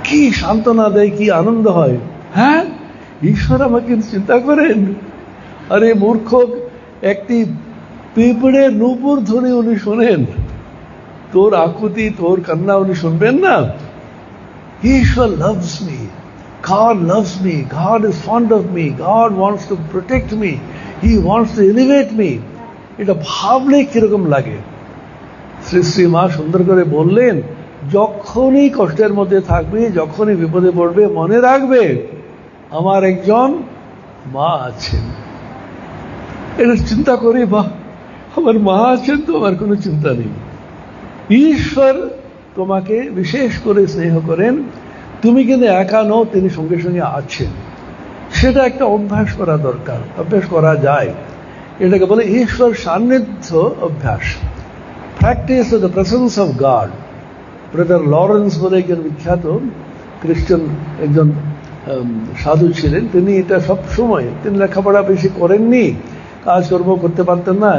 কি সান্ত্বনা দেয়, কি আনন্দ হয়। হ্যাঁ, ঈশ্বর আমাকে চিন্তা করেন। আরে মূর্খ, একটি পিঁপড়ে নূপুর ধ্বনি উনি শোনেন, তোর আকুতি, তোর কান্না উনি শুনবেন না? ঈশ্বর loves me, God loves me, God is fond of me, God wants to protect me, He wants to elevate me. এটা ভাবলে কিরকম লাগে। শ্রী শ্রী মা সুন্দর করে বললেন, যখনই কষ্টের মধ্যে থাকবে, যখনই বিপদে পড়বে, মনে রাখবে আমার একজন মা আছেন। এটা চিন্তা করি, বাহ, আমার মা আছেন, তো আমার কোনো চিন্তা নেই। ঈশ্বর তোমাকে বিশেষ করে স্নেহ করেন, তুমি কিন্তু একা নও, তিনি সঙ্গে সঙ্গে আছেন। সেটা একটা অভ্যাস করা দরকার, অভ্যাস করা যায়। এটাকে বলে ঈশ্বর সান্নিধ্য অভ্যাস, practice of the presence of god. Brother Lawrence বলে একজন বিখ্যাত খ্রিস্টান একজন সাধু ছিলেন, তিনি এটা সব সময়, তিনি লেখাপড়া বেশি করেননি, কাজকর্ম করতে পারতেন না,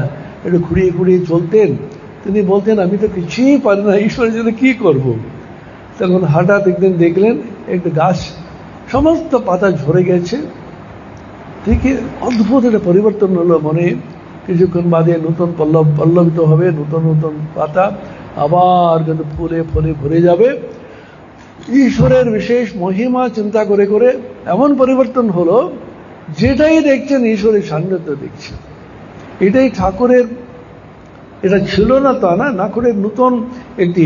একটু খুঁড়িয়ে খুঁড়িয়ে চলতেন। তিনি বলতেন, আমি তো কিছুই পারি না, ঈশ্বরের জন্য কি করব। তখন হঠাৎ একদিন দেখলেন একটা গাছ সমস্ত পাতা ঝরে গেছে, দেখে অদ্ভুত একটা পরিবর্তন হলো মনে। কিছুক্ষণ বাদে নতুন পল্লবিত হবে, নতুন নতুন পাতা আবার কিন্তু ফুলে ফলে ভরে যাবে। ঈশ্বরের বিশেষ মহিমা চিন্তা করে করে এমন পরিবর্তন হলো, যেটাই দেখছেন ঈশ্বরের সান্নিধ্য দেখছেন। এটাই ঠাকুরের, এটা ছিল না তা না, ঠাকুরের নতুন একটি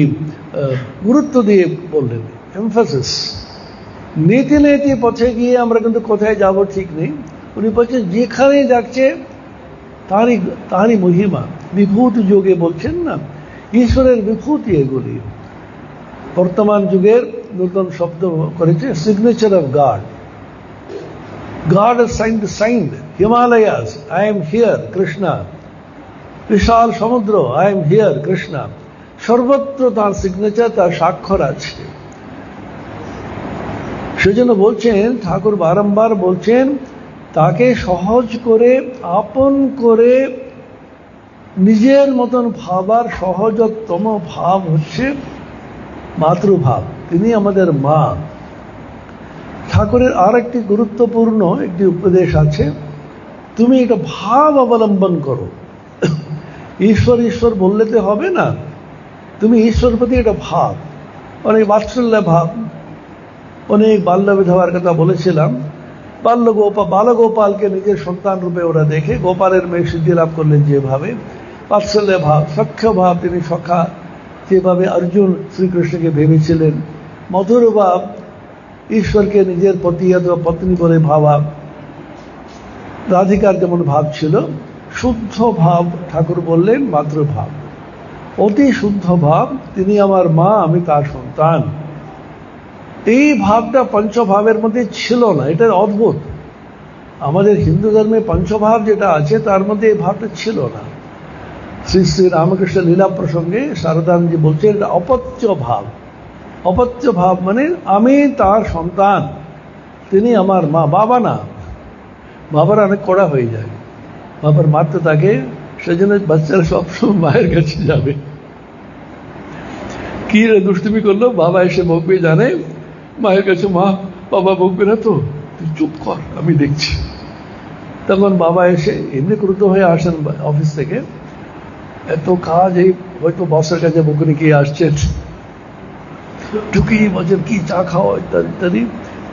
গুরুত্ব দিয়ে বললেন, এমফাসিস। নীতি নীতি পথে গিয়ে আমরা কিন্তু কোথায় যাব ঠিক নেই। উনি বলছেন যেখানে যাচ্ছে তারই মহিমা, বিভূতি যোগে বলছেন না, ঈশ্বরের বিভূতি এগুলি। বর্তমান যুগের নতুন শব্দ করেছে signature of god. God has signed Himalayas, I am here, Krishna. বিশাল সমুদ্র, I am here, Krishna. সর্বত্র তার সিগনেচার, তার স্বাক্ষর আছে। সেজন্য বলছেন, ঠাকুর বারংবার বলছেন, তাকে সহজ করে, আপন করে, নিজের মতন ভাবার সহজতম ভাব হচ্ছে মাতৃভাব, তিনি আমাদের মা। ঠাকুরের আর একটি গুরুত্বপূর্ণ একটি উপদেশ আছে, তুমি এটা ভাব অবলম্বন করো। ঈশ্বর ঈশ্বর বললে তো হবে না, তুমি ঈশ্বর প্রতি এটা ভাব, অনেক বাৎসল্য ভাব। অনেক বাল্য বিধবার কথা বলেছিলাম, বালগোপালকে নিজের সন্তান রূপে ওরা দেখে, গোপালের মেয়ে সিদ্ধি লাভ করলেন যেভাবে, বাৎসল্য ভাব, সখ্য ভাব, তিনি সখা যেভাবে অর্জুন শ্রীকৃষ্ণকে ভেবেছিলেন, মধুর ভাব, ঈশ্বরকে নিজের পতি অথবা পত্নী বলে ভাবা, রাধিকার যেমন ভাব ছিল, শুদ্ধ ভাব ঠাকুর বললেন মাতৃভাব, অতি শুদ্ধ ভাব, তিনি আমার মা, আমি তার সন্তান। এই ভাবটা পঞ্চভাবের মধ্যে ছিল না, এটা অদ্ভুত। আমাদের হিন্দু ধর্মে পঞ্চভাব যেটা আছে তার মধ্যে এই ভাবটা ছিল না। শ্রী শ্রী রামকৃষ্ণ লীলা প্রসঙ্গে শারদানজি বলছেন এটা অপত্য ভাব। অপত্য ভাব মানে আমি তার সন্তান, তিনি আমার মা, বাবা না। বাবার অনেক কড়া হয়ে যায়, বাবার মারতে থাকে, সেজন্য বাচ্চারা সবসময় মায়ের কাছে যাবে। কি রে দুষ্টুমি করলো, বাবা এসে বকবে জানে, মায়ের কাছে মা বাবা বকবে না তো, তুই চুপ কর আমি দেখছি। তখন বাবা এসে এমনি ক্রুদ্ধ হয়ে আসেন অফিস থেকে, এত কাজ, এই হয়তো বসের কাছে বকুনি কে আসছেন, ঢুকিয়ে বলছেন কি চা খাওয়া ইত্যাদি ইত্যাদি।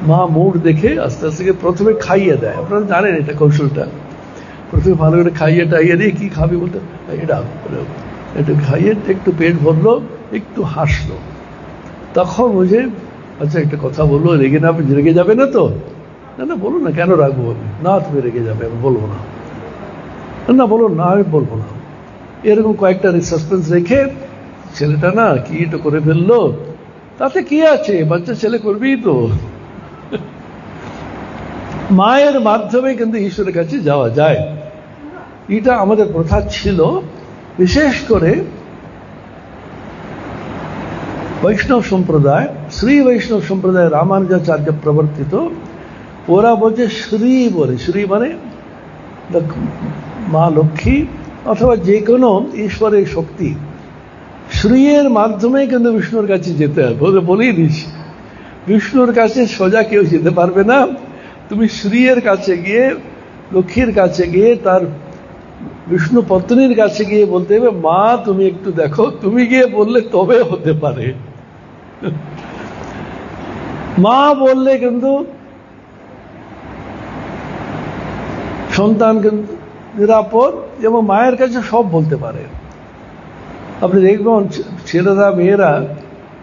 মা মুড দেখে আস্তে আস্তে প্রথমে খাইয়ে দেয়, আপনারা জানেন এটা কৌশলটা, প্রথমে ভালো করে খাইয়ে টাইয়ে দিয়ে কি খাবি বলতে এটা একটু খাইয়ে একটু পেট ভরলো, একটু হাসলো, তখন বুঝে আচ্ছা একটা কথা বললো, রেগে যাবে না তো? না বলো না, কেন রাখবো আমি? না তুমি রেগে যাবে, আমি বলবো না। না বলো না, আমি বলবো না। এরকম কয়েকটা সাসপেন্স রেখে ছেলেটা না কি এটা করে ফেললো, তাতে কি আছে, বাচ্চা ছেলে করবেই তো। মায়ের মাধ্যমে কিন্তু ঈশ্বরের কাছে যাওয়া যায়, এটা আমাদের প্রথা ছিল। বিশেষ করে বৈষ্ণব সম্প্রদায়, শ্রী বৈষ্ণব সম্প্রদায় রামানুজাচার্য প্রবর্তিত, ওরা বলছে শ্রী বলে, শ্রী মানে মা লক্ষ্মী অথবা যে কোনো ঈশ্বরের শক্তি, শ্রীয়ের মাধ্যমে কিন্তু বিষ্ণুর কাছে যেতে হবে। বলেই দিচ্ছি, বিষ্ণুর কাছে সোজা কেউ যেতে পারবে না। তুমি শ্রীয়ের কাছে গিয়ে, লক্ষ্মীর কাছে গিয়ে, তার বিষ্ণু পত্নীর কাছে গিয়ে বলতে হবে মা তুমি একটু দেখো, তুমি গিয়ে বললে তবে হতে পারে। মা বললে কিন্তু সন্তান কিন্তু নিরাপদ, এবং মায়ের কাছে সব বলতে পারে। আপনি দেখবেন ছেলেরা মেয়েরা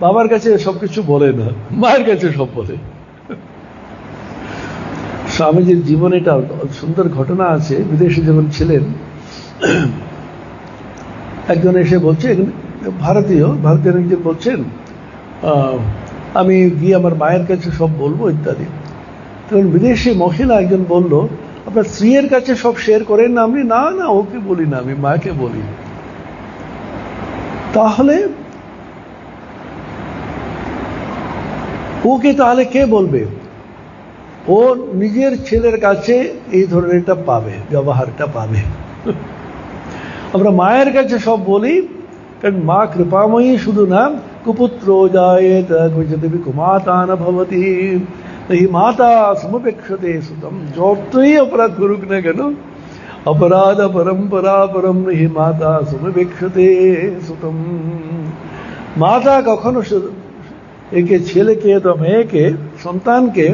বাবার কাছে সবকিছু বলে না, মায়ের কাছে সব বলে। স্বামীজির জীবনে এটা সুন্দর ঘটনা আছে। বিদেশে যখন ছিলেন, একজন এসে বলছে, ভারতীয় একজন বলছেন আমি গিয়ে আমার মায়ের কাছে সব বলবো ইত্যাদি। তখন বিদেশি মহিলা একজন বলল আপনার স্ত্রীর কাছে সব শেয়ার করেন না? আমি না না, ওকে বলি না, আমি মাকে বলি। তাহলে ওকে তাহলে কে বলবে? ও নিজের ছেলের কাছে এই ধরনেরটা পাবে, ব্যবহারটা পাবে। আমরা মায়ের কাছে সব বলি, কারণ মা কৃপাময়ী শুধু না, কুপুত্র জায়েত যদি কুমাতা না ভবতি হি মাতা সমপেক্ষতে সুতম। যতই অপরাধ করুক না কেন, অপরাধ পরম্পরা পরম হি মাতা সমপেক্ষতে সুতম। মাতা কখনো একে, ছেলেকে অথবা মেয়েকে, সন্তানকে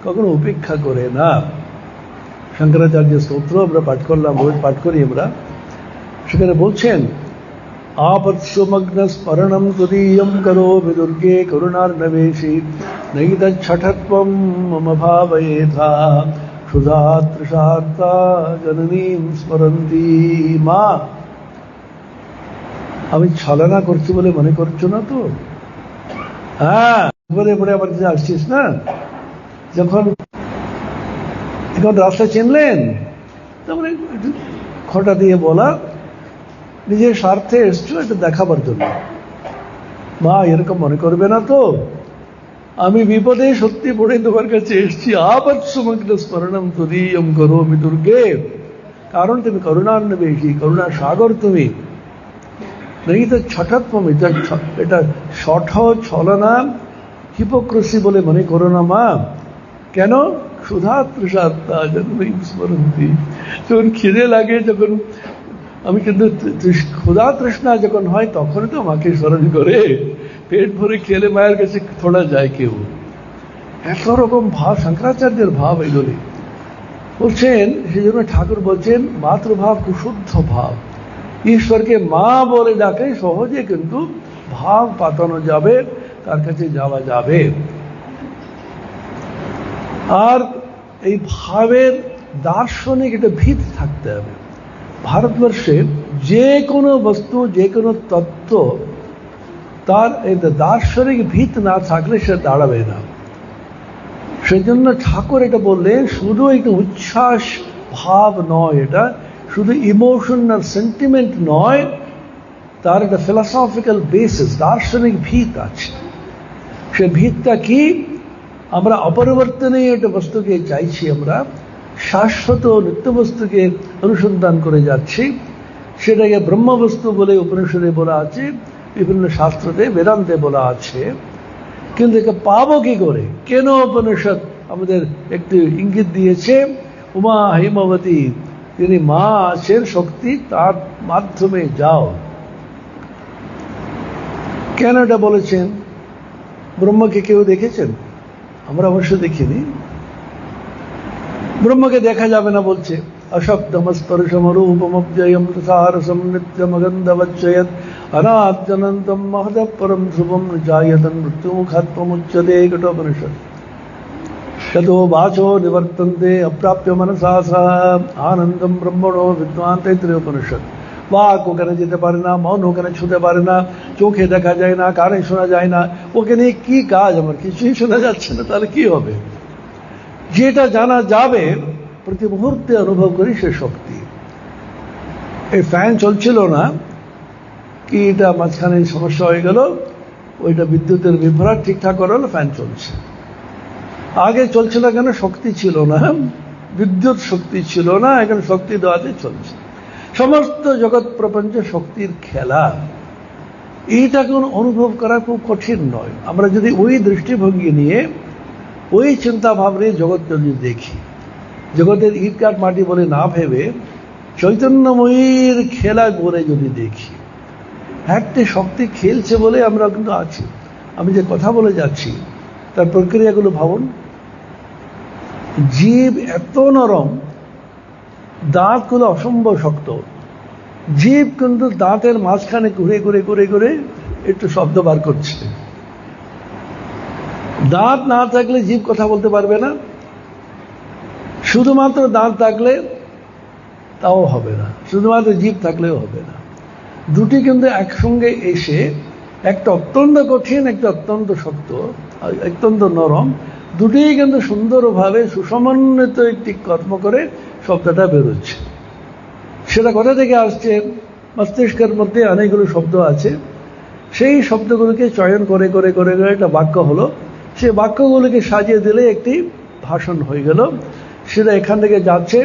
কখনো উপেক্ষা করে না। শঙ্করাচার্য স্তোত্র আমরা পাঠ করলাম, রোজ পাঠ করি আমরা, সেখানে বলছেন আপৎসুমগ্ন স্মরণম তদীয়ম করো বিদুর্গে করুণার্ণবেশি নৈতচ্ছঠত্বম মম ভাবয়েথা ক্ষুধা তৃষার্তা জননীম স্মরন্তি। মা আমি ছলনা করছি বলে মনে করছো না তো? হ্যাঁ, পরে পরে আমার কাছে আসছিস না, যখন এখন রাস্তা চিনলেন, তারপরে খোঁটা দিয়ে বলা নিজের স্বার্থে এসছো এটা দেখাবার জন্য। মা এরকম মনে করবে না তো, আমি বিপদে সত্যি পড়ে তোমার কাছে এসছি। আপৎসুমগ্ন স্মরণম তদীয়ম করোমি দুর্গে, কারণ তুমি করুণান্বেষী, করুণা সাগর তুমি। নেই তো ছটত্বম, এটা শঠ ছলনা হিপোক্রেসি বলে মনে করো না মা। কেন? ক্ষুধা তৃষাত্তা জন্মই স্মরন্তি। যখন খিদে লাগে, যখন আমি কিন্তু ক্ষুধা তৃষ্ণা যখন হয় তখনই তো মাকে স্মরণ করে। পেট ভরে খেলে মায়ের কাছে থোড়া যায় কেউ? এত রকম ভাব, শঙ্করাচার্যের ভাব এগুলি বলছেন। সেই জন্য ঠাকুর বলছেন মাতৃভাব কুশুদ্ধ ভাব। ঈশ্বরকে মা বলে ডাকে সহজে কিন্তু ভাব পাতানো যাবে, তার কাছে যাওয়া যাবে। আর এই ভাবের দার্শনিক একটা ভিত থাকতে হবে। ভারতবর্ষে যে কোনো বস্তু, যে কোনো তত্ত্ব, তার এই দার্শনিক ভিত না থাকলে সে দাঁড়াবে না। সেই জন্য ঠাকুর এটা বললেন, শুধু একটা উচ্ছ্বাস ভাব নয়, এটা শুধু ইমোশন আর সেন্টিমেন্ট নয়, তার একটা ফিলসফিক্যাল বেসিস, দার্শনিক ভিত আছে। সে ভিতটা কি? আমরা অপরিবর্তনীয় একটা বস্তুকে চাইছি, আমরা শাশ্বত নিত্য বস্তুকে অনুসন্ধান করে যাচ্ছি। সেটাকে ব্রহ্মবস্তু বলে উপনিষদে বলা আছে, বিভিন্ন শাস্ত্রতে বেদান্তে বলা আছে। কিন্তু একে পাবো কি করে? কেন উপনিষদ আমাদের একটু ইঙ্গিত দিয়েছে, উমা হিমবতী, তিনি মা আছেন শক্তি, তার মাধ্যমে যাও। কেন এটা বলেছেন? ব্রহ্মকে কেউ দেখেছেন? আমরা অবশ্য দেখিনি। ব্রহ্মকে দেখা যাবে না বলছে। অশব্দমস্পর্শমরূপমব্জয়ম সারসম নিত্যমগন্ধবচ্ছয়ৎ অনাদ্যনন্তম মহদঃ পরম ধ্রুবম জায়তন মৃত্যুমুখাত্মমুচ্যতে। কঠোপনিষদ। ততো বাচো নিবর্তন্তে অপ্রাপ্য মনসা সহ আনন্দম ব্রহ্মণো বিদ্বান। তৈত্রীয় উপনিষদ। বাক ওখানে যেতে পারে না, মন ওখানে ছুঁতে পারে না, চোখে দেখা যায় না, কানে শোনা যায় না। ওকে নিয়ে কি কাজ? আমার কিছুই শোনা যাচ্ছে না, তাহলে কি হবে? যেটা জানা যাবে প্রতি মুহূর্তে অনুভব করি সে শক্তি। এই ফ্যান চলছিল না কি, এটা মাঝখানে সমস্যা হয়ে গেল, ওইটা বিদ্যুতের বিভ্রাট ঠিকঠাক করা হলো, ফ্যান চলছে। আগে চলছিল কেন? শক্তি ছিল না, বিদ্যুৎ শক্তি ছিল না, এখন শক্তি দেওয়াতে চলছে। সমস্ত জগৎ প্রপঞ্চ শক্তির খেলা। এইটা কোন অনুভব করা খুব কঠিন নয়। আমরা যদি ওই দৃষ্টিভঙ্গি নিয়ে, ওই চিন্তা ভাবনে জগৎ যদি দেখি, জগতের ইট কাঠ মাটি বলে না ভেবে চৈতন্যময়ীর খেলা বলে যদি দেখি, একটা শক্তি খেলছে বলে আমরা কিন্তু আছি। আমি যে কথা বলে যাচ্ছি তার প্রক্রিয়াগুলো ভাবুন। জীব এত নরম, দাঁতগুলো অসম্ভব শক্ত। জীব কিন্তু দাঁতের মাঝখানে ঘুরে ঘুরে ঘুরে ঘুরে একটু শব্দ বার করছে। দাঁত না থাকলে জীব কথা বলতে পারবে না, শুধুমাত্র দাঁত থাকলে তাও হবে না, শুধুমাত্র জীব থাকলেও হবে না। দুটি কিন্তু একসঙ্গে এসে, একটা অত্যন্ত কঠিন, একটা অত্যন্ত শক্ত, অত্যন্ত নরম, দুটিই কিন্তু সুন্দরভাবে সুসমন্বিত একটি কর্ম করে শব্দটা বেরোচ্ছে। সেটা কোথা থেকে আসছে? মস্তিষ্কের মধ্যে অনেকগুলো শব্দ আছে, সেই শব্দগুলোকে চয়ন করে করে করে করে একটা বাক্য হলো। সেই বাক্যগুলোকে সাজিয়ে দিলে একটি ভাষণ হয়ে গেল। সেটা এখান থেকে যাচ্ছে,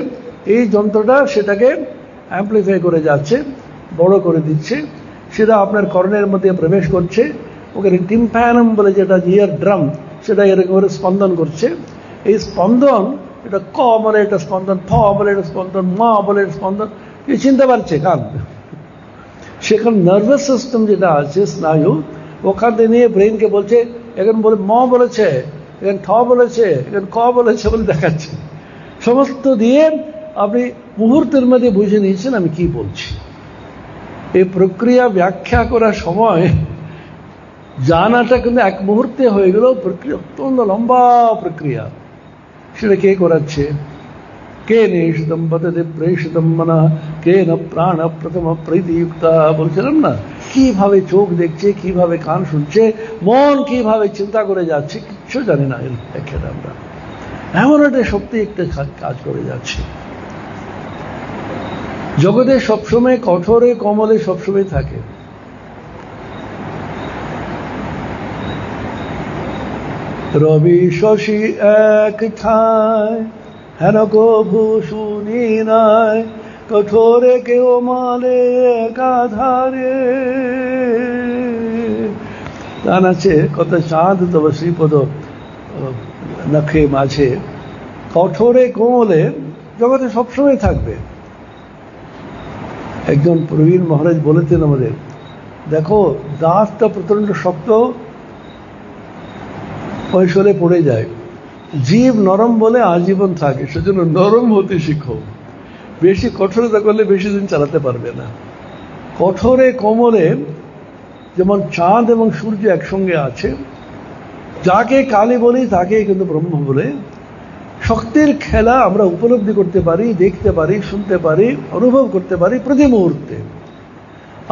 এই যন্ত্রটা সেটাকে অ্যাম্প্লিফাই করে যাচ্ছে, বড় করে দিচ্ছে। সেটা আপনার কর্ণের মধ্যে প্রবেশ করছে, ওখানে টিম্প্যানাম বলে যেটা ইয়ার ড্রাম, সেটা এরকম করে স্পন্দন করছে। এই স্পন্দন, এটা ক বলে এটা স্পন্দন, ফ বলে এটা স্পন্দন, মা বলে এটা স্পন্দন, কি চিনতে পারছে কান? সেখানে নার্ভাস সিস্টেম যেটা আছে, স্নায়ু, ওখান থেকে নিয়ে ব্রেনকে বলছে, এখন বলে ম বলেছে, এখন ঠ বলেছে, এখন ক বলেছে বলে দেখাচ্ছে। সমস্ত দিয়ে আপনি মুহূর্তের মধ্যে বুঝে নিয়েছেন আমি কি বলছি। এই প্রক্রিয়া ব্যাখ্যা করার সময় জানাটা কিন্তু এক মুহূর্তে হয়ে গেল। প্রক্রিয়া অত্যন্ত লম্বা প্রক্রিয়া। সেটা কে করাচ্ছে? কে নেষিতম পততে প্রেষিতম মনা, কে না প্রাণ প্রথম প্রীতিযুক্তা। বলছিলাম না, কিভাবে চোখ দেখছে, কিভাবে কান শুনছে, মন কিভাবে চিন্তা করে যাচ্ছে, কিচ্ছু জানি না এর ব্যাখ্যাটা আমরা। এমন একটা শক্তি একটা কাজ করে যাচ্ছে। জগতে সবসময় কঠোরে কমলে সবসময় থাকে। রবি শশী এক ঠায়, হেন কভু শুনি নাই, कठोरे केव माले एकाधारे। গান আছে, কত চাঁদ তবে শ্রীপদ নখে মাঝে, কঠোরে কোমলে জগতে সবসময় থাকবে। একজন প্রবীণ মহারাজ বলেছেন আমাদের, দেখো দাঁতটা প্রচণ্ড শক্ত কৈশোরে পড়ে যায়, জীব নরম বলে আজীবন থাকে, সেজন্য নরম হতে শিখো। বেশি কঠোরতা করলে বেশি দিন চালাতে পারবে না। কঠোরে কোমলে যেমন চাঁদ এবং সূর্য একসঙ্গে আছে, যাকে কালী বলি তাকে কিন্তু ব্রহ্ম বলে। শক্তির খেলা আমরা উপলব্ধি করতে পারি, দেখতে পারি, শুনতে পারি, অনুভব করতে পারি প্রতি মুহূর্তে।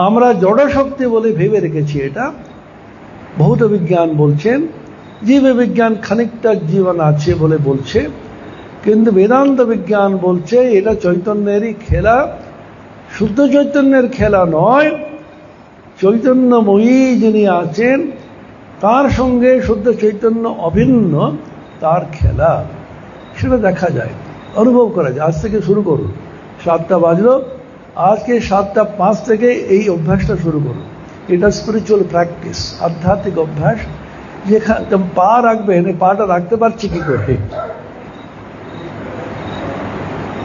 আমরা জড় শক্তি বলে ভেবে রেখেছি এটা। ভৌত বিজ্ঞান বলছেন জীব বিজ্ঞান খানিকটা জীবন আছে বলে বলছে, কিন্তু বেদান্ত বিজ্ঞান বলছে এটা চৈতন্যেরই খেলা, শুদ্ধ চৈতন্যের খেলা নয়। চৈতন্যময়ী যিনি আছেন তার সঙ্গে শুদ্ধ চৈতন্য অভিন্ন, তার খেলা সেটা দেখা যায়, অনুভব করা যায়। আজ থেকে শুরু করুন, 7টা বাজলো, আজকে 7:05 থেকে এই অভ্যাসটা শুরু করুন। এটা স্পিরিচুয়াল প্র্যাকটিস, আধ্যাত্মিক অভ্যাস। যেখানে পা রাখবেন, এই পাটা রাখতে পারছি কি করে?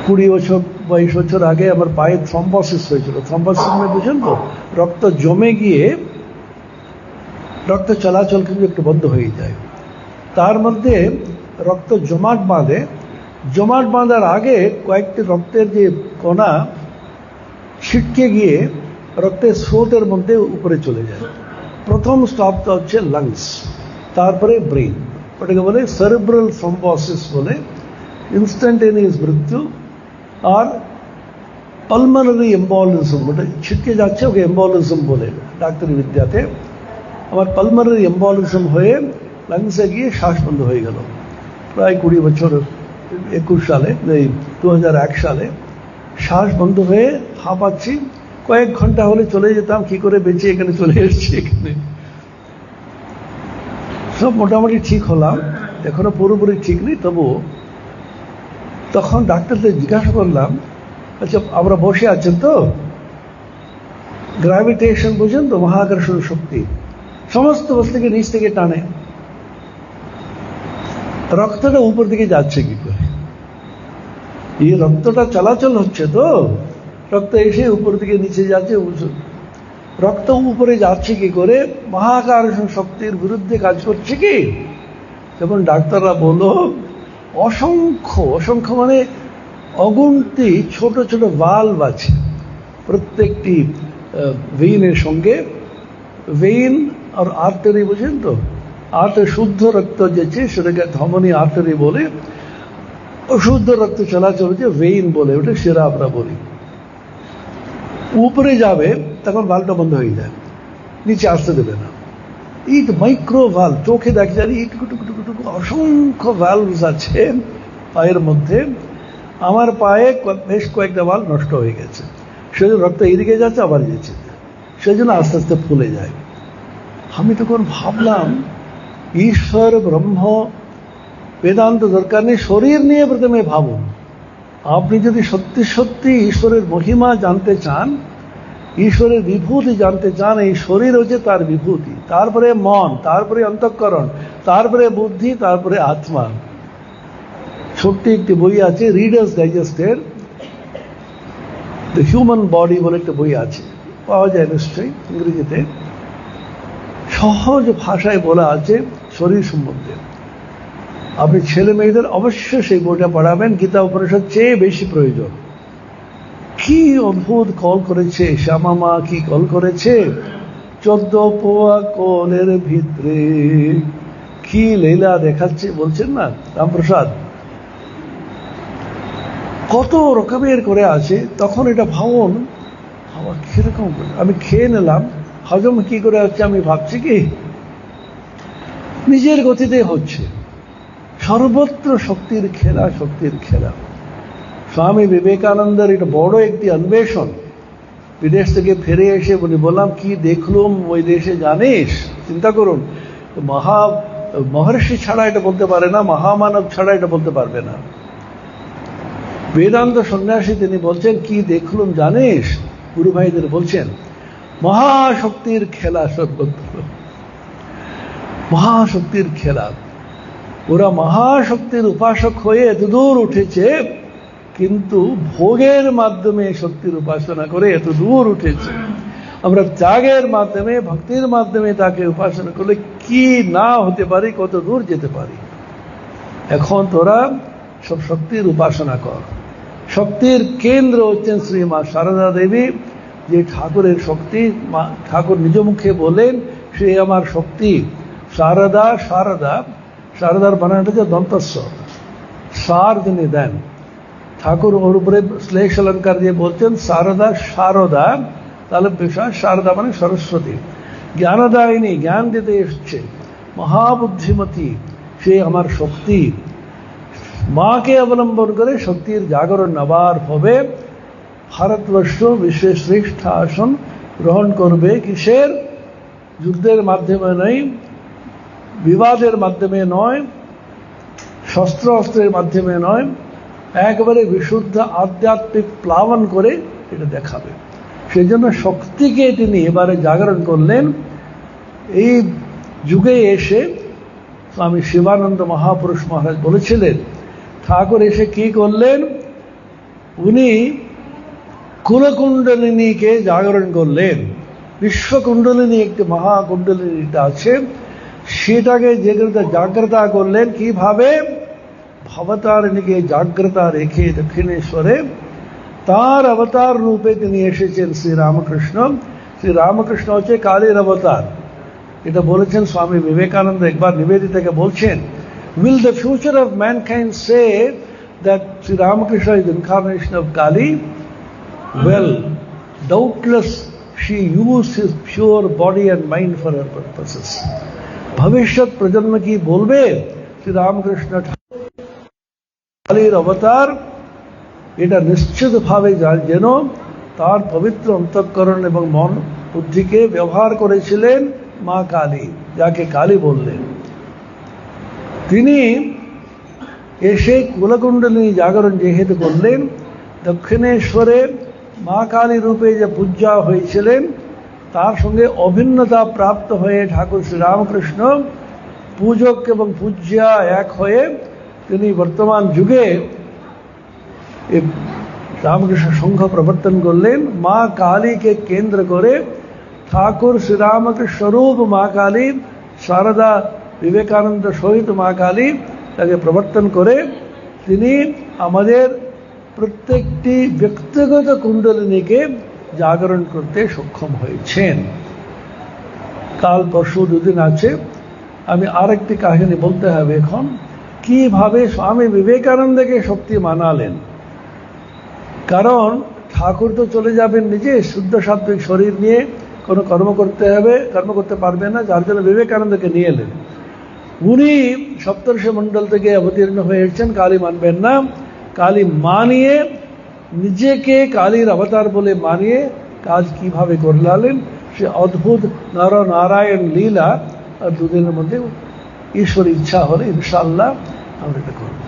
20 বছর 22 বছর আগে আমার পায়ে থ্রম্বোসিস হয়েছিল। থ্রম্বোসিস মানে বুঝেন তো, রক্ত জমে গিয়ে রক্ত চলাচল কিন্তু একটু বন্ধ হয়ে যায়। তার মধ্যে রক্ত জমাট বাঁধে, জমাট বাঁধার আগে কয়েকটি রক্তের যে কণা ছিটকে গিয়ে রক্তের স্রোতের মধ্যে উপরে চলে যায়। প্রথম স্টপটা হচ্ছে লাংস, তারপরে ব্রেন। ওটাকে বলে সেরিব্রাল থ্রম্বোসিস বলে, ইনস্ট্যান্টেনিয়াস মৃত্যু। আর পালমোনারি এম্বলিজম, ওটা ছিটকে যাচ্ছে, ওকে এম্বলিজম বলে ডাক্তারি বিদ্যাতে। আমার পালমোনারি এম্বলিজম হয়ে লাংসে গিয়ে শ্বাস বন্ধ হয়ে গেল প্রায় 20 বছর, 21 সালে, 2001 সালে শ্বাস বন্ধ হয়ে হাঁপাচ্ছি। কয়েক ঘন্টা হলে চলে যেতাম, কি করে বেঁচে এখানে চলে এসেছি। এখানে সব মোটামুটি ঠিক হলাম, এখনো পুরোপুরি ঠিক নেই, তবুও তখন ডাক্তারদের জিজ্ঞাসা করলাম, আচ্ছা আমরা বসে আছেন তো, গ্র্যাভিটেশন বুঝেন তো, মহাকর্ষণ শক্তি সমস্ত বস্তুকে নিচ থেকে টানে, রক্তটা উপর দিকে যাচ্ছে কি করে? এই রক্তটা চলাচল হচ্ছে তো, রক্ত এসে উপর দিকে নিচে যাচ্ছে, রক্ত উপরে যাচ্ছে কি করে? মহাকর্ষণ শক্তির বিরুদ্ধে কাজ করছে কি? যেমন ডাক্তাররা বলল, অসংখ্য অসংখ্য মানে অগুন্তি ছোট ছোট ভালভ আছে প্রত্যেকটি ভেইনের সঙ্গে। ভেইন আর আর্টারি বুঝেন তো, আর্টারি শুদ্ধ রক্ত যেছে সেটাকে ধমনী আর্টারি বলে, অশুদ্ধ রক্ত চলাচল হচ্ছে ভেইন বলে, ওটা সেরা আমরা বলি। উপরে যাবে তখন ভালটা বন্ধ হয়ে যায়, নিচে আসতে দেবে না। এই মাইক্রো ভালভ চোখে দেখা যায়, এইটুকু টুকু অসংখ্য ভালভস আছে পায়ের মধ্যে। আমার পায়ে বেশ কয়েকটা ভালভ নষ্ট হয়ে গেছে, সেজন্য রক্ত এইদিকে যাচ্ছে আবার যেছে, সেজন্য আস্তে আস্তে ফুলে যায়। আমি তখন ভাবলাম, ঈশ্বর ব্রহ্ম বেদান্ত দরকার নেই, শরীর নিয়ে প্রথমে ভাবুন। আপনি যদি সত্যি সত্যি ঈশ্বরের মহিমা জানতে চান, ঈশ্বরের বিভূতি জানতে চান, এই শরীর হচ্ছে তার বিভূতি, তারপরে মন, তারপরে অন্তঃকরণ, তারপরে বুদ্ধি, তারপরে আত্মা। ছোট্ট একটি বই আছে রিডার্স ডাইজেস্টের, দ্য হিউম্যান বডি বলে একটা বই আছে, পাওয়া যায় নিশ্চয়ই ইংরেজিতে। সহজ ভাষায় বলা আছে শরীর সম্বন্ধে। আপনি ছেলে মেয়েদের অবশ্যই সেই বইটা পড়াবেন, গীতা উপনিষদ চেয়ে বেশি প্রয়োজন। কি অদ্ভুত কল করেছে শ্যামা মা, কি কল করেছে! 14 পোয়া কলের ভিতরে কি লীলা দেখাচ্ছে, বলছেন না রামপ্রসাদ, কত রকমের করে আছে। তখন এটা ভাবুন, আমার কিরকম, আমি খেয়ে নিলাম, হজম কি করে হচ্ছে আমি ভাবছি কি, নিজের গতিতে হচ্ছে। সর্বত্র শক্তির খেলা, শক্তির খেলা। স্বামী বিবেকানন্দের এটা বড় একটি অন্বেষণ। বিদেশ থেকে ফিরে এসে বললাম, কি দেখলুম ওই দেশে জানিস? চিন্তা করুন, মহর্ষি ছাড়া এটা বলতে পারে না, মহামানব ছাড়া এটা বলতে পারবে না। বেদান্ত সন্ন্যাসী তিনি বলছেন, কি দেখলুম জানিস? গুরু ভাইদের বলছেন, মহাশক্তির খেলা সর্বত্র, মহাশক্তির খেলা। ওরা মহাশক্তির উপাসক হয়ে এতদূর উঠেছে, কিন্তু ভোগের মাধ্যমে শক্তির উপাসনা করে এতদূর উঠেছে। আমরা ত্যাগের মাধ্যমে, ভক্তির মাধ্যমে তাকে উপাসনা করলে কি না হতে পারি, কত দূর যেতে পারি। এখন তোরা সব শক্তির উপাসনা কর। শক্তির কেন্দ্র হচ্ছেন শ্রী মা সারদা দেবী, যে ঠাকুরের শক্তি। ঠাকুর নিজ মুখে বলেন, সে আমার শক্তি। সারদা, সারদা, সারদার বানানটা যে দন্তস্ব, সার তিনি দেন। ঠাকুর ওর উপরে শ্লেষ অলঙ্কার দিয়ে বলছেন সারদা শারদা, তাহলে বিষয় শারদা মানে সরস্বতী, জ্ঞানদায়িনী, জ্ঞান দিতে এসছে, মহাবুদ্ধিমতী, সে আমার শক্তি। মাকে অবলম্বন করে শক্তির জাগরণ আবার হবে। ভারতবর্ষ বিশ্বের শ্রেষ্ঠ আসন গ্রহণ করবে। কিসের? যুদ্ধের মাধ্যমে নয়, বিবাদের মাধ্যমে নয়, শস্ত্র অস্ত্রের মাধ্যমে নয়, একবারে বিশুদ্ধ আধ্যাত্মিক প্লাবন করে এটা দেখাবে। সেই জন্য শক্তিকে তিনি এবারে জাগরণ করলেন। এই যুগে এসে স্বামী শিবানন্দ মহাপুরুষ মহারাজ বলেছিলেন, ঠাকুর এসে কি করলেন? উনি কুলকুণ্ডলিনীকে জাগরণ করলেন। বিশ্বকুণ্ডলিনী একটি মহাকুণ্ডলিনীটা আছে, সেটাকে জাগ্রতা করলেন। কিভাবে? ভবতারিণীকে জাগ্রতা রেখে দক্ষিণেশ্বরে তার অবতার রূপে তিনি এসেছেন শ্রীরামকৃষ্ণ। শ্রীরামকৃষ্ণ হচ্ছে কালীর অবতার। এটা বলেছেন স্বামী বিবেকানন্দ। একবার নিবেদিতাকে বলছেন, will the future of mankind say that Sri Ramakrishna is the incarnation of Kali? Well, doubtless she used his pure body and mind for her purposes. ভবিষ্যৎ প্রজন্ম কি বলবে? শ্রী রামকৃষ্ণ কালীর অবতার, এটা নিশ্চিতভাবে যেন তার পবিত্র অন্তঃকরণ এবং মন বুদ্ধিকে ব্যবহার করেছিলেন মা কালী, যাকে কালী বললেন। তিনি এসে কুলকুণ্ডলিনী জাগরণ যেহেতু করলেন, দক্ষিণেশ্বরে মা কালী রূপে যে পূজা হয়েছিলেন, তার সঙ্গে অভিন্নতা প্রাপ্ত হয়ে ঠাকুর শ্রীরামকৃষ্ণ পূজক এবং পূজ্যা এক হয়ে তিনি বর্তমান যুগে রামকৃষ্ণ সংঘ প্রবর্তন করলেন। মা কালীকে কেন্দ্র করে ঠাকুর শ্রীরামকৃষ্ণ স্বরূপ মা কালী, সারদা বিবেকানন্দ সহিত মা কালী তাকে প্রবর্তন করে তিনি আমাদের প্রত্যেকটি ব্যক্তিগত কুণ্ডলিনীকে জাগরণ করতে সক্ষম হয়েছেন। কাল পরশু দুদিন আছে, আমি আরেকটি কাহিনী বলতে হবে এখন, কিভাবে স্বামী বিবেকানন্দকে শক্তি মানালেন। কারণ ঠাকুর তো চলে যাবেন নিজে শুদ্ধ সাত্বিক শরীর নিয়ে, কোনো কর্ম করতে হবে, কর্ম করতে পারবেন না, যার জন্য বিবেকানন্দকে নিয়ে এলেন। উনি সপ্তর্ষি মণ্ডল থেকে অবতীর্ণ হয়ে এসেছেন, কালী মানবেন না। কালী মানিয়ে, নিজেকে কালীর অবতার বলে মানিয়ে কাজ কিভাবে করলেন, সে অদ্ভুত নর নারায়ণ লীলা আর দুদিনের মধ্যে ঈশ্বর ইচ্ছা হলে ইনশাআল্লাহ আমরা এটা করব।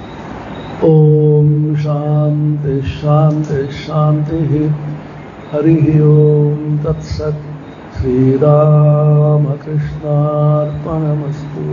ওম শান্তি শান্তি শান্তি। হরি ওম তৎসৎ। শ্রীরামকৃষ্ণার্পণমস্তু।